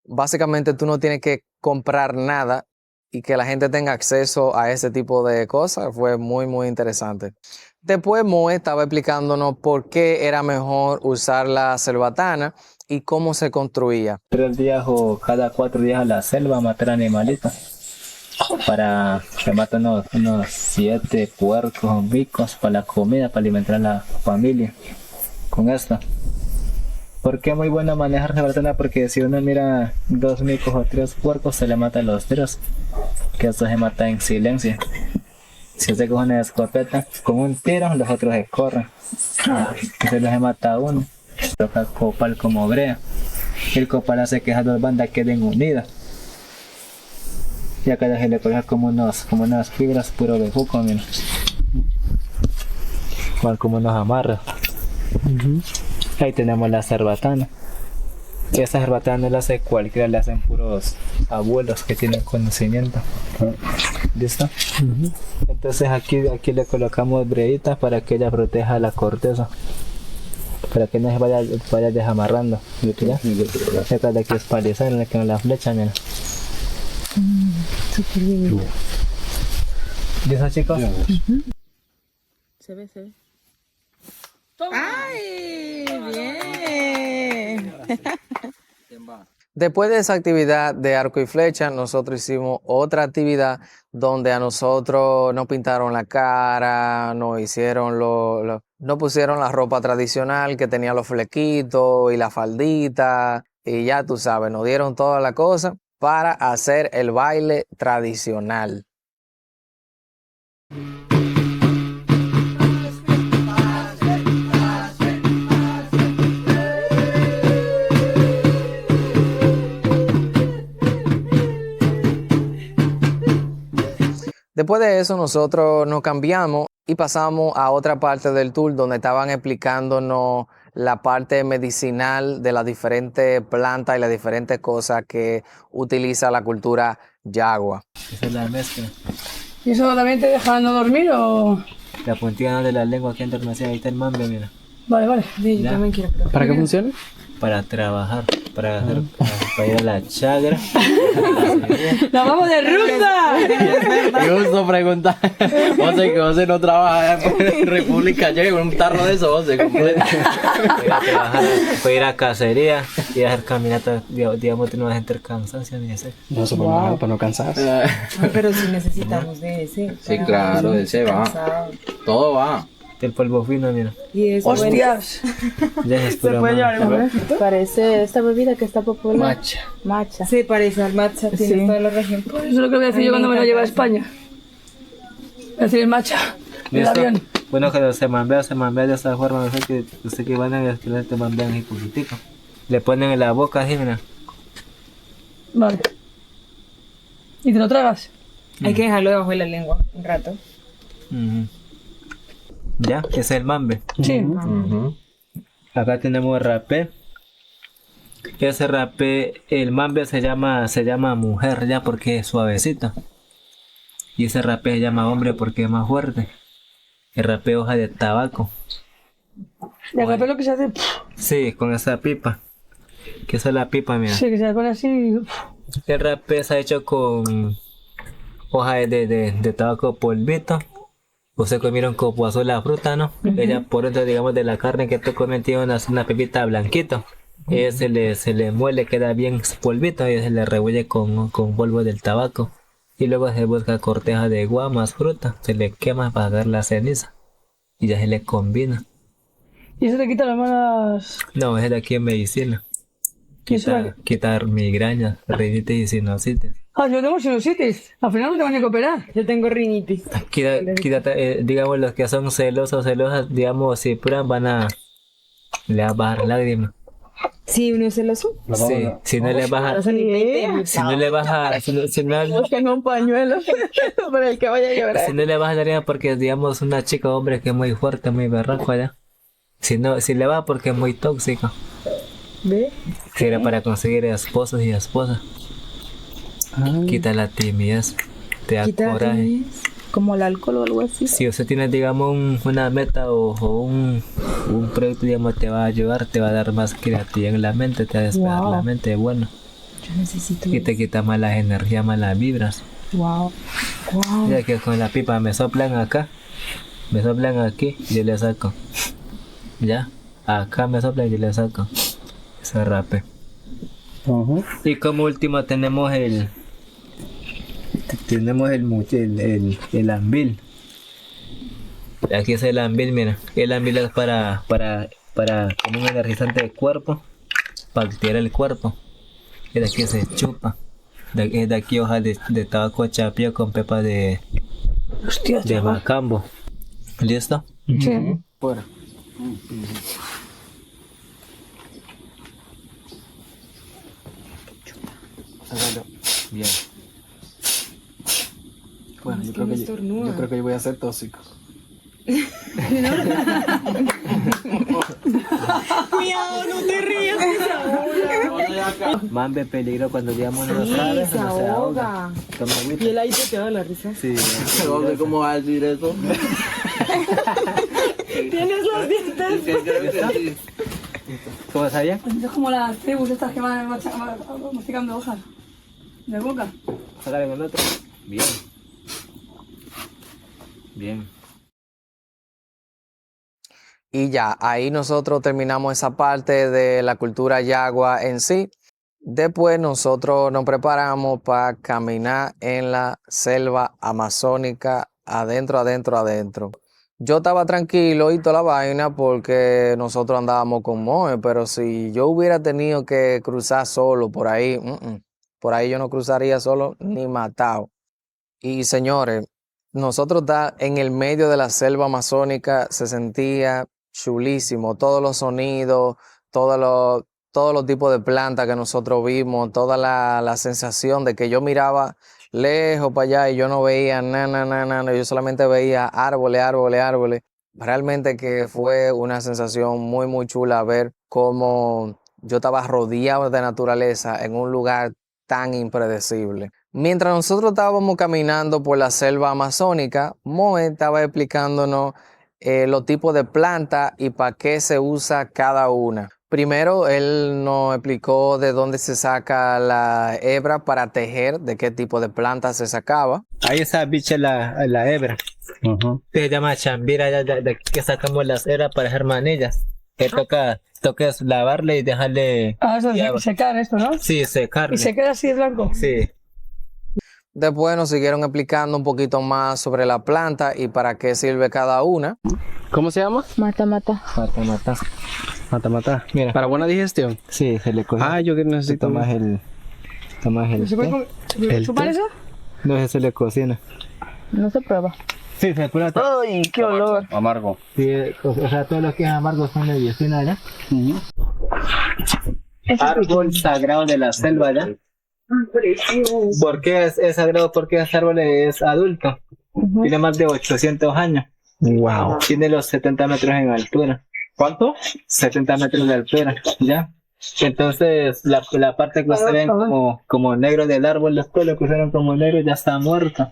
Speaker 1: Básicamente tú no tienes que comprar nada y que la gente tenga acceso a ese tipo de cosas. Fue muy interesante. Después Moe estaba explicándonos por qué era mejor usar la cerbatana y cómo se construía.
Speaker 2: 3 días o cada 4 días a la selva a matar animalitos. Para que maten unos 7 puercos o bicos para la comida, para alimentar a la familia con esto. ¿Por qué es muy bueno manejar cerbatana? Porque si uno mira 2 micos o 3 puercos, se le mata a los 3, que esto se mata en silencio. Si usted coge una escopeta, con un tiro los otros se corren. Si se les mata a uno, toca copal como brea. El copal hace que esas 2 bandas queden unidas. Y acá se le coloca como unas fibras puro bejuco, mira. Como unos amarras. Ahí tenemos la cerbatana. Esa cerbatana no la hace cualquiera, la hacen puros abuelos que tienen conocimiento. ¿Listo? Entonces aquí le colocamos breitas para que ella proteja la corteza, para que no se vaya desamarrando. ¿Ya? Esta de aquí es palizar, en la que no la flecha, mira. ¿Listo, chicos?
Speaker 3: Se ve.
Speaker 6: ¡Ay! Bien.
Speaker 1: Después de esa actividad de arco y flecha, nosotros hicimos otra actividad donde a nosotros nos pintaron la cara, nos hicieron nos pusieron la ropa tradicional que tenía los flequitos y la faldita, y ya tú sabes, nos dieron toda la cosa para hacer el baile tradicional. Después de eso nosotros nos cambiamos y pasamos a otra parte del tour donde estaban explicándonos la parte medicinal de las diferentes plantas y las diferentes cosas que utiliza la cultura yagua.
Speaker 2: Esa es la mezcla.
Speaker 3: ¿Y eso también te deja no dormir o...?
Speaker 2: La puntilla de la lengua aquí en Termacía, ahí está el mambe, mira.
Speaker 3: Vale.
Speaker 6: Sí, yo también quiero probar.
Speaker 5: ¿Para qué funciona?
Speaker 2: Para trabajar, para ir a la chagra.
Speaker 3: ¡Nos vamos de ruta!
Speaker 4: Y justo preguntar, José, que José no trabaja en República Checa con un tarro de eso, José, completo.
Speaker 2: Voy a trabajar, voy a ir a cacería y a hacer caminatas, digamos, tener una gente cansancio ni ese.
Speaker 5: No, eso para no cansarse.
Speaker 6: Ah, pero sí necesitamos de ese.
Speaker 4: Sí, claro, de ese va.
Speaker 6: Cansado.
Speaker 4: Todo va.
Speaker 2: El polvo fino, mira.
Speaker 6: Y eso,
Speaker 3: ¡Hostias!
Speaker 2: Ya es pura mano.
Speaker 3: Parece esta bebida que está popular.
Speaker 4: Macha.
Speaker 3: Matcha.
Speaker 6: sí, parece al matcha, tiene toda la región.
Speaker 3: Eso es lo que voy a decir yo cuando me lo lleve a España. Voy a decir el matcha. El
Speaker 2: ¿Listo?
Speaker 3: avión.
Speaker 2: Bueno, que se mambea de esa forma, no sé que usted que van a que te mambean ahí poquitico. Le ponen en la boca así, mira.
Speaker 3: Vale. ¿Y te lo tragas?
Speaker 6: Hay que dejarlo debajo de la lengua un rato.
Speaker 2: Ya, ese es el mambe.
Speaker 3: Sí.
Speaker 2: Acá tenemos rapé. Ese rapé, el mambe se llama mujer ya porque es suavecito. Y ese rapé se llama hombre porque es más fuerte. El rapé hoja de tabaco.
Speaker 3: Y el rapé lo que se hace,
Speaker 2: Sí, con esa pipa. Que esa es la pipa, mira.
Speaker 3: sí, que se pone así.
Speaker 2: El rapé se ha hecho con hoja de tabaco polvito. Ustedes comieron como azul la fruta, ¿no? Ella por dentro, digamos, de la carne que tú comes tiene una pepita blanquito. Se le muele, queda bien polvito y se le revuelve con polvo del tabaco. Y luego se busca corteza de guamas, fruta, se le quema para dar la ceniza. Y ya se le combina.
Speaker 3: Y eso te quita las malas.
Speaker 2: No, es de aquí en medicina.
Speaker 3: ¿Y eso
Speaker 2: Quitar migrañas, rinitis y sinusitis.
Speaker 3: Ah, yo tengo sinusitis. Al final no te van a cooperar.
Speaker 6: Yo tengo rinitis.
Speaker 2: Digamos, los que son celosos, celosas, digamos, si prueban le va a bajar lágrimas.
Speaker 6: Sí, uno es celoso.
Speaker 2: Sí, si no le baja, si no le baja, si no,
Speaker 3: Tengo un pañuelo para el que vaya a llorar.
Speaker 2: si no le baja lágrimas porque, digamos, una chica o hombre que es muy fuerte, muy berraco allá. Si le va porque es muy tóxico.
Speaker 6: ¿Ve?
Speaker 2: Si era para conseguir esposos y esposas. Quita la timidez, te da
Speaker 6: Quita la
Speaker 2: coraje.
Speaker 6: timidez, como el alcohol o algo así.
Speaker 2: Si usted tiene, digamos, una meta o un proyecto, digamos, te va a ayudar, te va a dar más creatividad en la mente, te va a despejar la mente, bueno.
Speaker 6: Yo necesito
Speaker 2: Y te quita malas energías, malas vibras.
Speaker 6: Wow. Wow.
Speaker 2: Ya que con la pipa me soplan acá, me soplan aquí y yo le saco. Ya, acá me soplan y yo le saco. Ese rape. Y como último tenemos el ambil. Aquí es el ambil, mira. El ambil es para como un energizante de cuerpo, para activar el cuerpo. Y de aquí se chupa. De aquí hoja de tabaco chapia con pepa de macambo. ¿Listo?
Speaker 3: Sí.
Speaker 1: Fuera.
Speaker 2: Bien.
Speaker 1: Bueno, yo creo que yo voy a ser tóxico.
Speaker 6: Cuidado, no te rías,
Speaker 2: Mambe peligro cuando digamos no lo
Speaker 6: sí,
Speaker 2: sabes,
Speaker 6: se
Speaker 2: no se ahoga.
Speaker 6: ahoga.
Speaker 2: Toma agüita.
Speaker 6: Y el aire te da la risa.
Speaker 2: Sí.
Speaker 4: No sé cómo va a decir eso.
Speaker 3: Tienes los dientes.
Speaker 2: ¿Cómo sabía?
Speaker 3: Es como las tribus estas que van masticando hojas de boca.
Speaker 2: Sácale con otro. Bien. Bien.
Speaker 1: Y ya, ahí nosotros terminamos esa parte de la cultura yagua en sí. Después nosotros nos preparamos para caminar en la selva amazónica adentro. Yo estaba tranquilo y toda la vaina porque nosotros andábamos con Moe, pero si yo hubiera tenido que cruzar solo por ahí yo no cruzaría solo ni matado. Y señores, nosotros estar en el medio de la selva amazónica se sentía chulísimo, todos los sonidos, todos los tipos de plantas que nosotros vimos, toda la sensación de que yo miraba lejos para allá y yo no veía nada, yo solamente veía árboles. Realmente que fue una sensación muy, muy chula ver cómo yo estaba rodeado de naturaleza en un lugar tan impredecible. Mientras nosotros estábamos caminando por la selva amazónica, Moe estaba explicándonos los tipos de plantas y para qué se usa cada una. Primero, él nos explicó de dónde se saca la hebra para tejer, de qué tipo de planta se sacaba.
Speaker 2: Ahí está, bicha, la hebra. Se llama chambira, de aquí que sacamos las hebras para hacer manillas. Que toca es lavarle y dejarle...
Speaker 3: Ah, eso es secar esto, ¿no?
Speaker 2: Sí, secarle.
Speaker 3: Y se queda así de blanco.
Speaker 2: Sí.
Speaker 1: Después nos siguieron explicando un poquito más sobre la planta y para qué sirve cada una.
Speaker 5: ¿Cómo se llama?
Speaker 6: Mata.
Speaker 5: Mata.
Speaker 2: Mira.
Speaker 5: Para buena digestión.
Speaker 2: Sí, se le coge.
Speaker 5: Ah, yo que necesito.
Speaker 2: Tomas el
Speaker 3: ¿Se puede
Speaker 5: ¿El
Speaker 3: chupar
Speaker 5: té?
Speaker 3: eso?
Speaker 2: No, ese se le cocina.
Speaker 6: No se prueba.
Speaker 2: Sí, se prueba.
Speaker 3: ¡Ay, qué olor!
Speaker 5: Amargo.
Speaker 2: Sí, o sea, todo lo que es amargo son medicina, ¿ya? Árbol sagrado de la selva, ¿ya? ¿Por qué es sagrado? Porque ese árbol es adulto. Tiene más de 800 años.
Speaker 5: Wow.
Speaker 2: Tiene los 70 metros en altura. ¿Cuánto? 70 metros de altura, ¿ya? Entonces, la parte que ustedes ven como negro del árbol, después lo pusieron como negro, ya está muerto.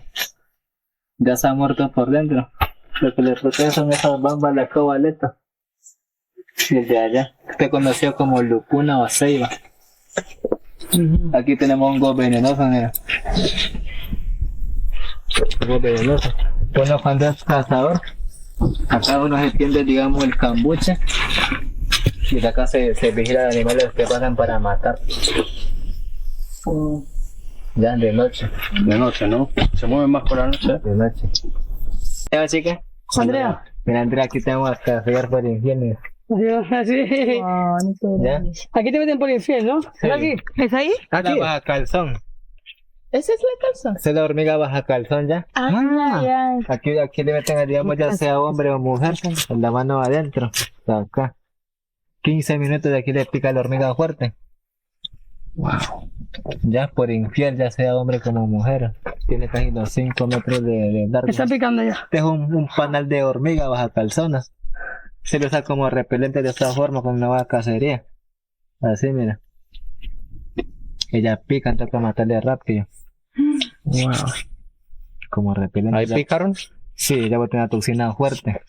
Speaker 2: Ya está muerto por dentro. Lo que le protege son esas bambas, la cobaleta. Desde allá. Se conoció como lupuna o ceiba. Aquí tenemos un hongo venenoso, mira. Hongo venenoso. Uno cuando es cazador, acá uno se tiende, digamos, el cambuche. Y de acá se vigila los animales que pasan para matar. Ya, de noche.
Speaker 5: De noche, ¿no? Se mueven más por la noche.
Speaker 2: De noche. ¿Ya, chica?
Speaker 3: Andrea.
Speaker 2: Mira, Andrea, aquí tenemos a cazar por infierno.
Speaker 3: Adiós, así.
Speaker 6: Ah, no sé.
Speaker 2: ¿Ya?
Speaker 3: Aquí te meten por el infierno, ¿no?
Speaker 2: Sí.
Speaker 3: Aquí.
Speaker 6: ¿Es ahí?
Speaker 2: La baja calzón.
Speaker 6: ¿Esa es la calza?
Speaker 2: Esa es la hormiga baja calzón, ¿ya?
Speaker 6: Ah, ya.
Speaker 2: Aquí le meten, digamos, ya sea hombre o mujer, con la mano adentro. Acá. 15 minutos de aquí le pica la hormiga fuerte.
Speaker 5: Wow.
Speaker 2: Ya por infiel, ya sea hombre como mujer. Tiene casi los 5 metros de largo.
Speaker 3: Me está picando ya.
Speaker 2: Este es un panal de hormiga baja calzonas. Se lo usa como repelente de esta forma, con una nueva cacería. Así, mira. Ella pica, toca matarle rápido.
Speaker 5: Wow.
Speaker 2: Como repelente.
Speaker 5: ¿Ahí picaron?
Speaker 2: Sí, ella va a tener una toxina fuerte.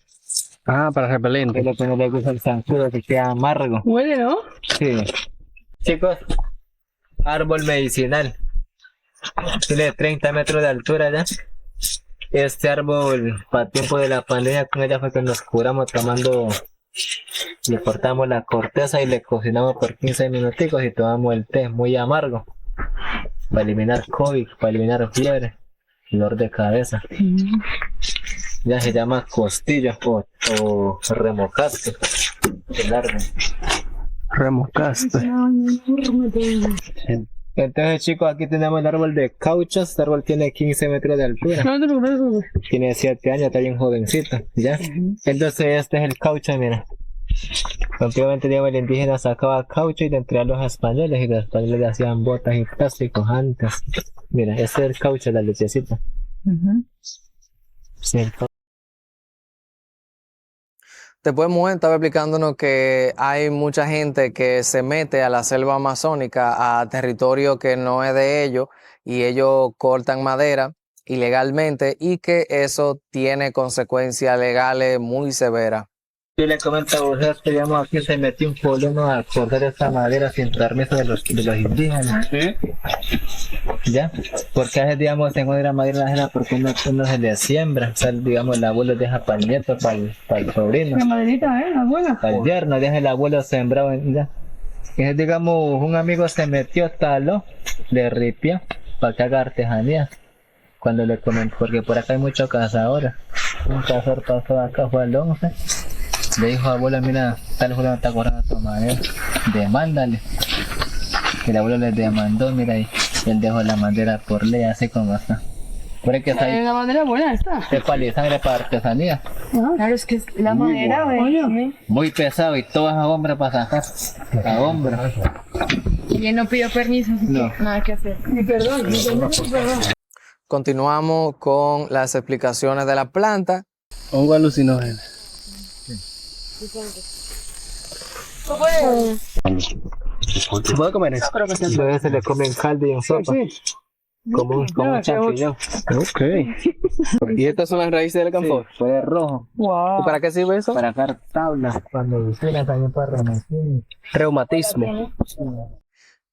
Speaker 5: Ah, para repelente.
Speaker 2: Es lo que no le gusta el zancudo, que queda amargo.
Speaker 3: Huele, ¿no?
Speaker 2: Sí. Chicos, árbol medicinal. Tiene 30 metros de altura ya. Este árbol, para tiempo de la pandemia, con ella fue que nos curamos tomando, le cortamos la corteza y le cocinamos por 15 minuticos y tomamos el té muy amargo. Para eliminar COVID, para eliminar fiebre, dolor de cabeza. Ya se llama costilla o remocaste. El árbol.
Speaker 5: Remocaste.
Speaker 2: Entonces, chicos, aquí tenemos el árbol de cauchos. Este árbol tiene 15 metros de altura.
Speaker 3: No te preocupes.
Speaker 2: Tiene 7 años, está bien jovencito, ¿ya? Entonces, este es el caucho, mira. Antiguamente, digamos, el indígena sacaba caucho y le entregaba a los españoles, y los españoles le hacían botas y plásticos antes. Mira, este es el caucho, la lechecita. Sí, el caucho.
Speaker 1: Después Muen estaba explicándonos que hay mucha gente que se mete a la selva amazónica, a territorio que no es de ellos, y ellos cortan madera ilegalmente y que eso tiene consecuencias legales muy severas.
Speaker 2: Yo le comento a usted que digamos aquí se metió un colono a cortar esta madera sin permiso de los indígenas.
Speaker 5: ¿Sí?
Speaker 2: ¿Ya? Porque a veces, digamos, se encuentra madera ajena porque uno se le siembra. O sea, digamos, el abuelo deja para el nieto, para el sobrino,
Speaker 3: La maderita, la buena.
Speaker 2: para el yerno, deja el abuelo sembrado. ¿Ya? Y digamos, un amigo se metió, taló, le ripió para que haga artesanía. Cuando le comentó, porque por acá hay muchos cazadores. Un cazador pasó acá, fue al 11. Le dijo, abuela, mira, tal abuelo no está cortando tu madera, demándale. Que el abuelo le demandó, mira, y él dejó la madera por ley, así como está. Por ahí que está ahí,
Speaker 3: La madera buena está.
Speaker 2: es palisangre para artesanía.
Speaker 6: Claro, es que es la madera, güey.
Speaker 2: Muy pesado y todo es a hombre para sacar. A hombre.
Speaker 6: Y él no pidió permiso, así
Speaker 2: No.
Speaker 6: que nada que hacer.
Speaker 3: Perdón.
Speaker 1: Continuamos con las explicaciones de la planta.
Speaker 5: Hongo alucinógeno. ¿Se puede comer eso?
Speaker 2: Entonces se le come en caldo y en sopa. Como un champiñón.
Speaker 5: Ok. ¿Y estas son las raíces del camphor?
Speaker 2: Fue rojo.
Speaker 3: Wow.
Speaker 1: ¿Y para qué sirve eso?
Speaker 2: Para sacar tablas, para medicina, también para reumatismo.
Speaker 5: Reumatismo.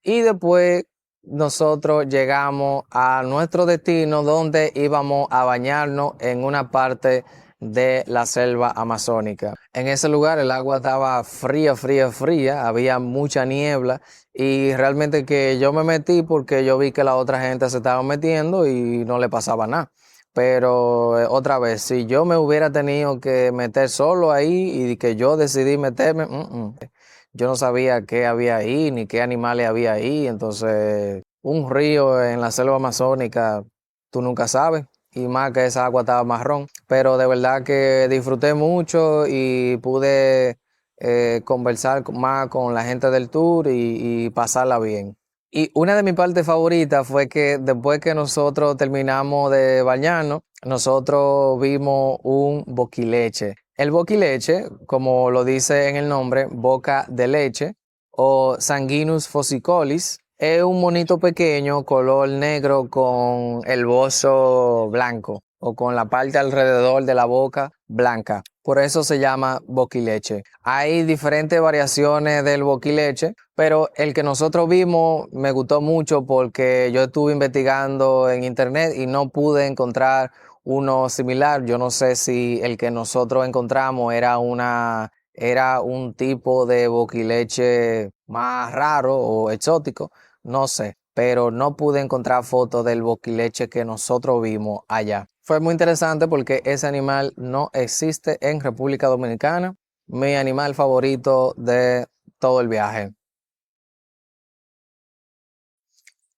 Speaker 1: Y después nosotros llegamos a nuestro destino donde íbamos a bañarnos en una parte de la selva amazónica. En ese lugar el agua estaba fría, había mucha niebla y realmente que yo me metí porque yo vi que la otra gente se estaba metiendo y no le pasaba nada. Pero otra vez, si yo me hubiera tenido que meter solo ahí y que yo decidí meterme, yo no sabía qué había ahí ni qué animales había ahí. Entonces, un río en la selva amazónica, tú nunca sabes. Y más que esa agua estaba marrón. Pero de verdad que disfruté mucho y pude conversar más con la gente del tour y pasarla bien. Y una de mis partes favoritas fue que después que nosotros terminamos de bañarnos, nosotros vimos un boquileche. El boquileche, como lo dice en el nombre, boca de leche, o Sanguinus fossicolis. Es un monito pequeño, color negro con el bozo blanco o con la parte alrededor de la boca blanca. Por eso se llama boquileche. Hay diferentes variaciones del boquileche, pero el que nosotros vimos me gustó mucho porque yo estuve investigando en internet y no pude encontrar uno similar. Yo no sé si el que nosotros encontramos era un tipo de boquileche más raro o exótico, no sé, pero no pude encontrar fotos del boquileche que nosotros vimos allá. Fue muy interesante porque ese animal no existe en República Dominicana. Mi animal favorito de todo el viaje.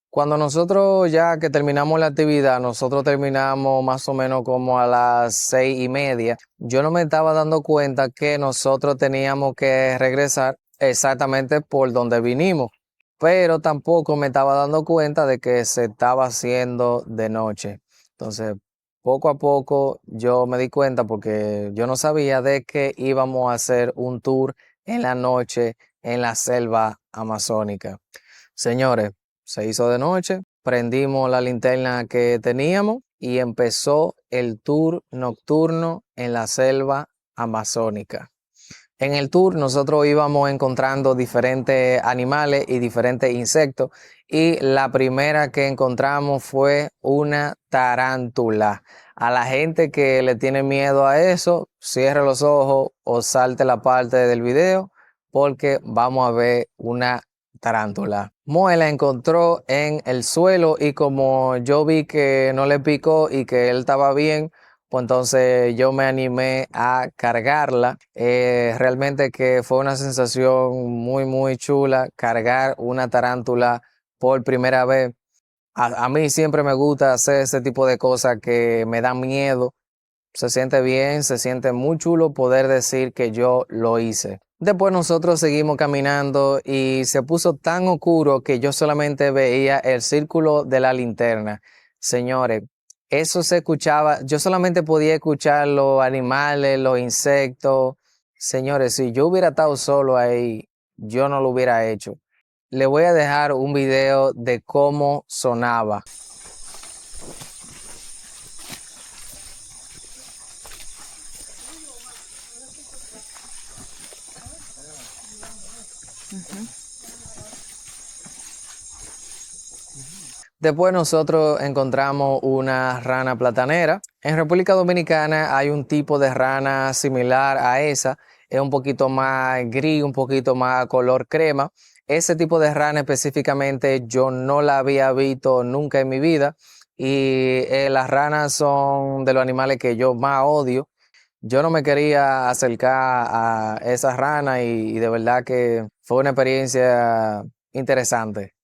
Speaker 1: Cuando nosotros ya que terminamos la actividad, nosotros terminamos más o menos como a las 6:30. Yo no me estaba dando cuenta que nosotros teníamos que regresar exactamente por donde vinimos, pero tampoco me estaba dando cuenta de que se estaba haciendo de noche. Entonces, poco a poco yo me di cuenta porque yo no sabía de que íbamos a hacer un tour en la noche en la selva amazónica. Señores, se hizo de noche, prendimos la linterna que teníamos y empezó el tour nocturno en la selva amazónica. En el tour nosotros íbamos encontrando diferentes animales y diferentes insectos y la primera que encontramos fue una tarántula. A la gente que le tiene miedo a eso, cierre los ojos o salte la parte del video porque vamos a ver una tarántula. Moe la encontró en el suelo y como yo vi que no le picó y que él estaba bien, pues entonces yo me animé a cargarla. Realmente que fue una sensación muy, muy chula cargar una tarántula por primera vez. A mí siempre me gusta hacer ese tipo de cosas que me dan miedo. Se siente bien, se siente muy chulo poder decir que yo lo hice. Después nosotros seguimos caminando y se puso tan oscuro que yo solamente veía el círculo de la linterna. Señores, eso se escuchaba, yo solamente podía escuchar los animales, los insectos. Señores, si yo hubiera estado solo ahí, yo no lo hubiera hecho. Le voy a dejar un video de cómo sonaba. Después nosotros encontramos una rana platanera. En República Dominicana hay un tipo de rana similar a esa. Es un poquito más gris, un poquito más color crema. Ese tipo de rana específicamente yo no la había visto nunca en mi vida. Y las ranas son de los animales que yo más odio. Yo no me quería acercar a esa rana y de verdad que fue una experiencia interesante.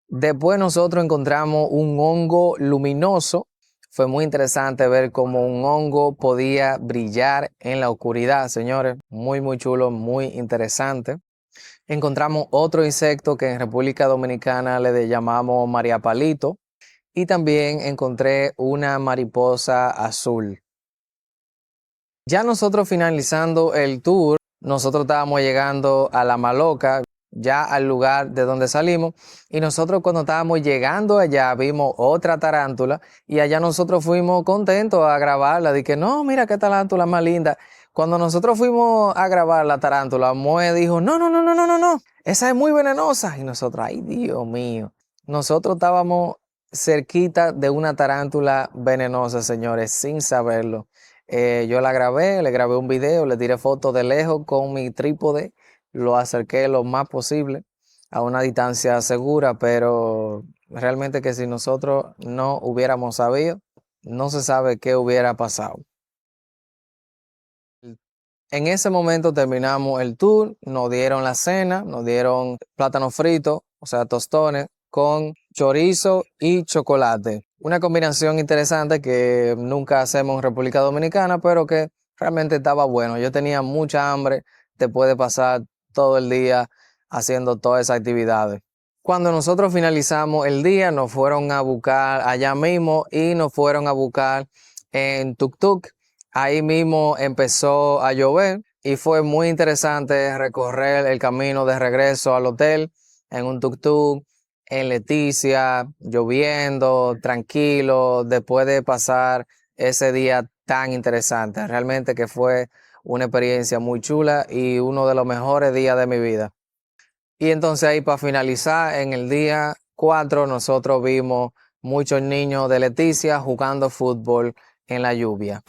Speaker 1: Después nosotros encontramos un hongo luminoso. Fue muy interesante ver cómo un hongo podía brillar en la oscuridad, señores. Muy, muy chulo, muy interesante. Encontramos otro insecto que en República Dominicana le llamamos mariapalito. Y también encontré una mariposa azul. Ya nosotros finalizando el tour, nosotros estábamos llegando a La Maloca, ya al lugar de donde salimos, y nosotros cuando estábamos llegando allá vimos otra tarántula y allá nosotros fuimos contentos a grabarla, de que no, mira qué tarántula más linda. Cuando nosotros fuimos a grabar la tarántula, Moe dijo, no, esa es muy venenosa. Y nosotros, ay Dios mío, nosotros estábamos cerquita de una tarántula venenosa, señores, sin saberlo. Yo la grabé, le grabé un video, le tiré fotos de lejos con mi trípode, lo acerqué lo más posible a una distancia segura, pero realmente que si nosotros no hubiéramos sabido, no se sabe qué hubiera pasado. En ese momento terminamos el tour, nos dieron la cena, nos dieron plátano frito, o sea, tostones, con chorizo y chocolate. Una combinación interesante que nunca hacemos en República Dominicana, pero que realmente estaba bueno. Yo tenía mucha hambre después de pasar todo el día haciendo todas esas actividades. Cuando nosotros finalizamos el día, nos fueron a buscar allá mismo y nos fueron a buscar en Tuk Tuk. Ahí mismo empezó a llover. y fue muy interesante recorrer el camino de regreso al hotel en un tuk-tuk, en Leticia, lloviendo, tranquilo, después de pasar ese día tan interesante. Realmente que fue una experiencia muy chula y uno de los mejores días de mi vida. Y entonces ahí para finalizar, en el día 4 nosotros vimos muchos niños de Leticia jugando fútbol en la lluvia.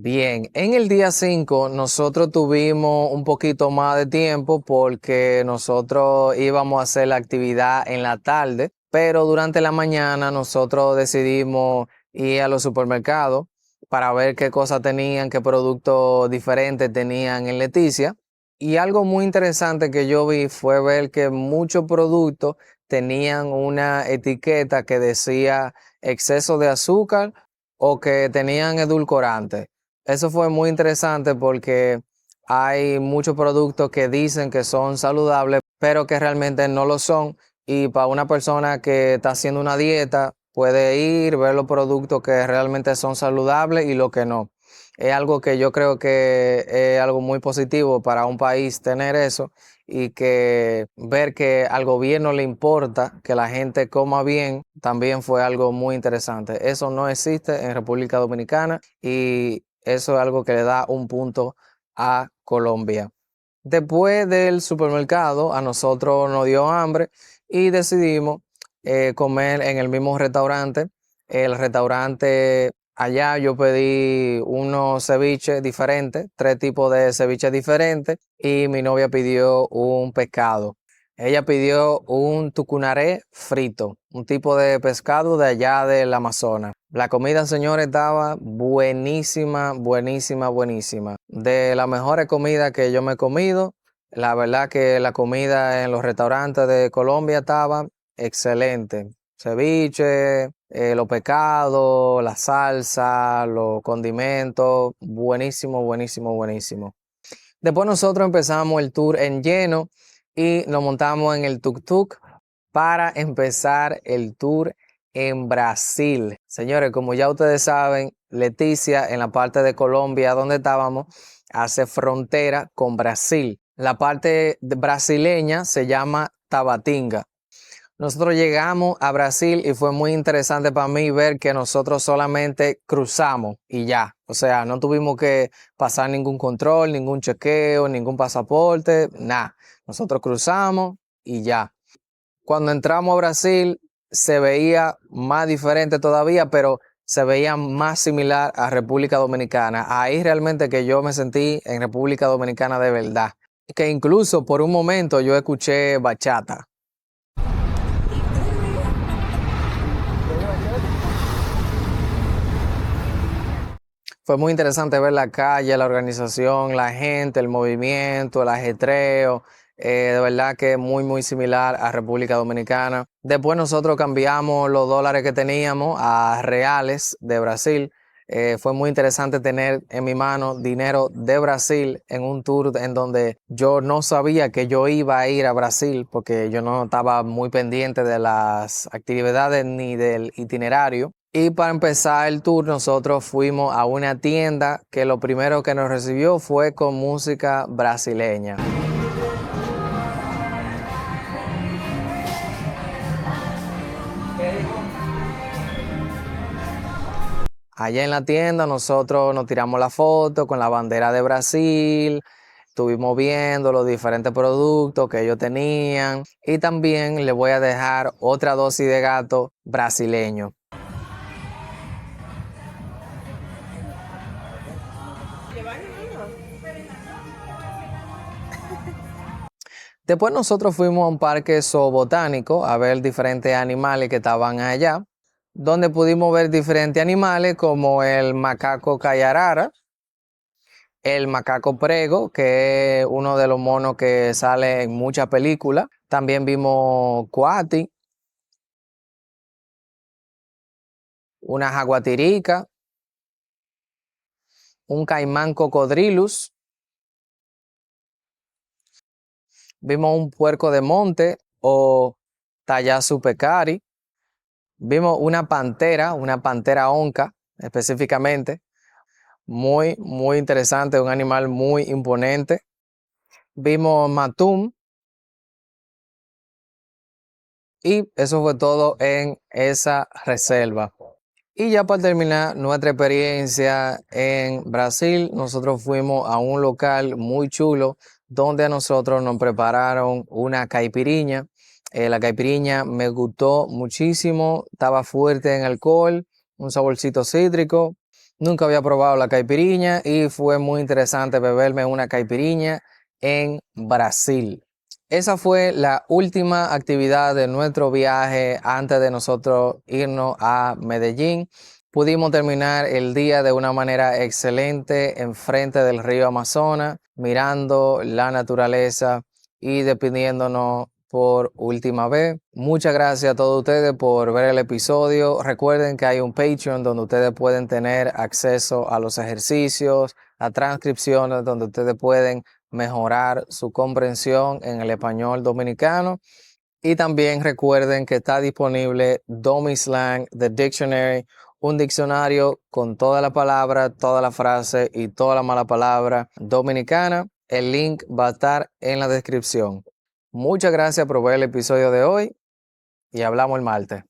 Speaker 1: Bien, en el día 5 nosotros tuvimos un poquito más de tiempo porque nosotros íbamos a hacer la actividad en la tarde, pero durante la mañana nosotros decidimos ir a los supermercados para ver qué cosas tenían, qué productos diferentes tenían en Leticia. Y algo muy interesante que yo vi fue ver que muchos productos tenían una etiqueta que decía exceso de azúcar o que tenían edulcorantes. Eso fue muy interesante porque hay muchos productos que dicen que son saludables, pero que realmente no lo son. Y para una persona que está haciendo una dieta, puede ir, ver los productos que realmente son saludables y lo que no. Es algo que yo creo que es algo muy positivo para un país tener eso y que ver que al gobierno le importa que la gente coma bien también fue algo muy interesante. Eso no existe en República Dominicana y eso es algo que le da un punto a Colombia. Después del supermercado, a nosotros nos dio hambre y decidimos comer en el mismo restaurante. El restaurante allá yo pedí unos ceviches diferentes, 3 tipos de ceviches diferentes y mi novia pidió un pescado. Ella pidió un tucunaré frito, un tipo de pescado de allá del Amazonas. La comida, señores, estaba buenísima, buenísima, buenísima. De las mejores comidas que yo me he comido, la verdad que la comida en los restaurantes de Colombia estaba excelente. Ceviche, los pescados, la salsa, los condimentos, buenísimo, buenísimo, buenísimo. Después nosotros empezamos el tour en lleno y nos montamos en el tuk-tuk para empezar el tour en Brasil. Señores, como ya ustedes saben, Leticia, en la parte de Colombia donde estábamos, hace frontera con Brasil. La parte brasileña se llama Tabatinga. Nosotros llegamos a Brasil y fue muy interesante para mí ver que nosotros solamente cruzamos y ya. O sea, no tuvimos que pasar ningún control, ningún chequeo, ningún pasaporte, nada. Nosotros cruzamos y ya. Cuando entramos a Brasil se veía más diferente todavía, pero se veía más similar a República Dominicana. Ahí realmente que yo me sentí en República Dominicana de verdad. Que incluso por un momento yo escuché bachata. Fue muy interesante ver la calle, la organización, la gente, el movimiento, el ajetreo. De verdad que es muy, muy similar a República Dominicana. Después nosotros cambiamos los dólares que teníamos a reales de Brasil. Fue muy interesante tener en mi mano dinero de Brasil en un tour en donde yo no sabía que yo iba a ir a Brasil porque yo no estaba muy pendiente de las actividades ni del itinerario. Y para empezar el tour nosotros fuimos a una tienda que lo primero que nos recibió fue con música brasileña. Allá en la tienda nosotros nos tiramos la foto con la bandera de Brasil, estuvimos viendo los diferentes productos que ellos tenían y también les voy a dejar otra dosis de gato brasileño. Después nosotros fuimos a un parque zoobotánico a ver diferentes animales que estaban allá, donde pudimos ver diferentes animales como el macaco cayarara, el macaco prego, que es uno de los monos que sale en muchas películas. También vimos coati, una jaguatirica, un caimán cocodrilus. Vimos un puerco de monte o Tayasu pecari. Vimos una pantera onca específicamente, muy, muy interesante, un animal muy imponente. Vimos matum. Y eso fue todo en esa reserva. Y ya para terminar nuestra experiencia en Brasil, nosotros fuimos a un local muy chulo donde a nosotros nos prepararon una caipiriña. La caipiriña me gustó muchísimo, estaba fuerte en alcohol, un saborcito cítrico. Nunca había probado la caipiriña y fue muy interesante beberme una caipiriña en Brasil. Esa fue la última actividad de nuestro viaje antes de nosotros irnos a Medellín. Pudimos terminar el día de una manera excelente enfrente del río Amazonas, mirando la naturaleza y despidiéndonos por última vez. Muchas gracias a todos ustedes por ver el episodio. Recuerden que hay un Patreon donde ustedes pueden tener acceso a los ejercicios, a transcripciones, donde ustedes pueden mejorar su comprensión en el español dominicano. Y también recuerden que está disponible Domislang The Dictionary, un diccionario con toda la palabra, toda la frase y toda la mala palabra dominicana. El link va a estar en la descripción. Muchas gracias por ver el episodio de hoy y hablamos el martes.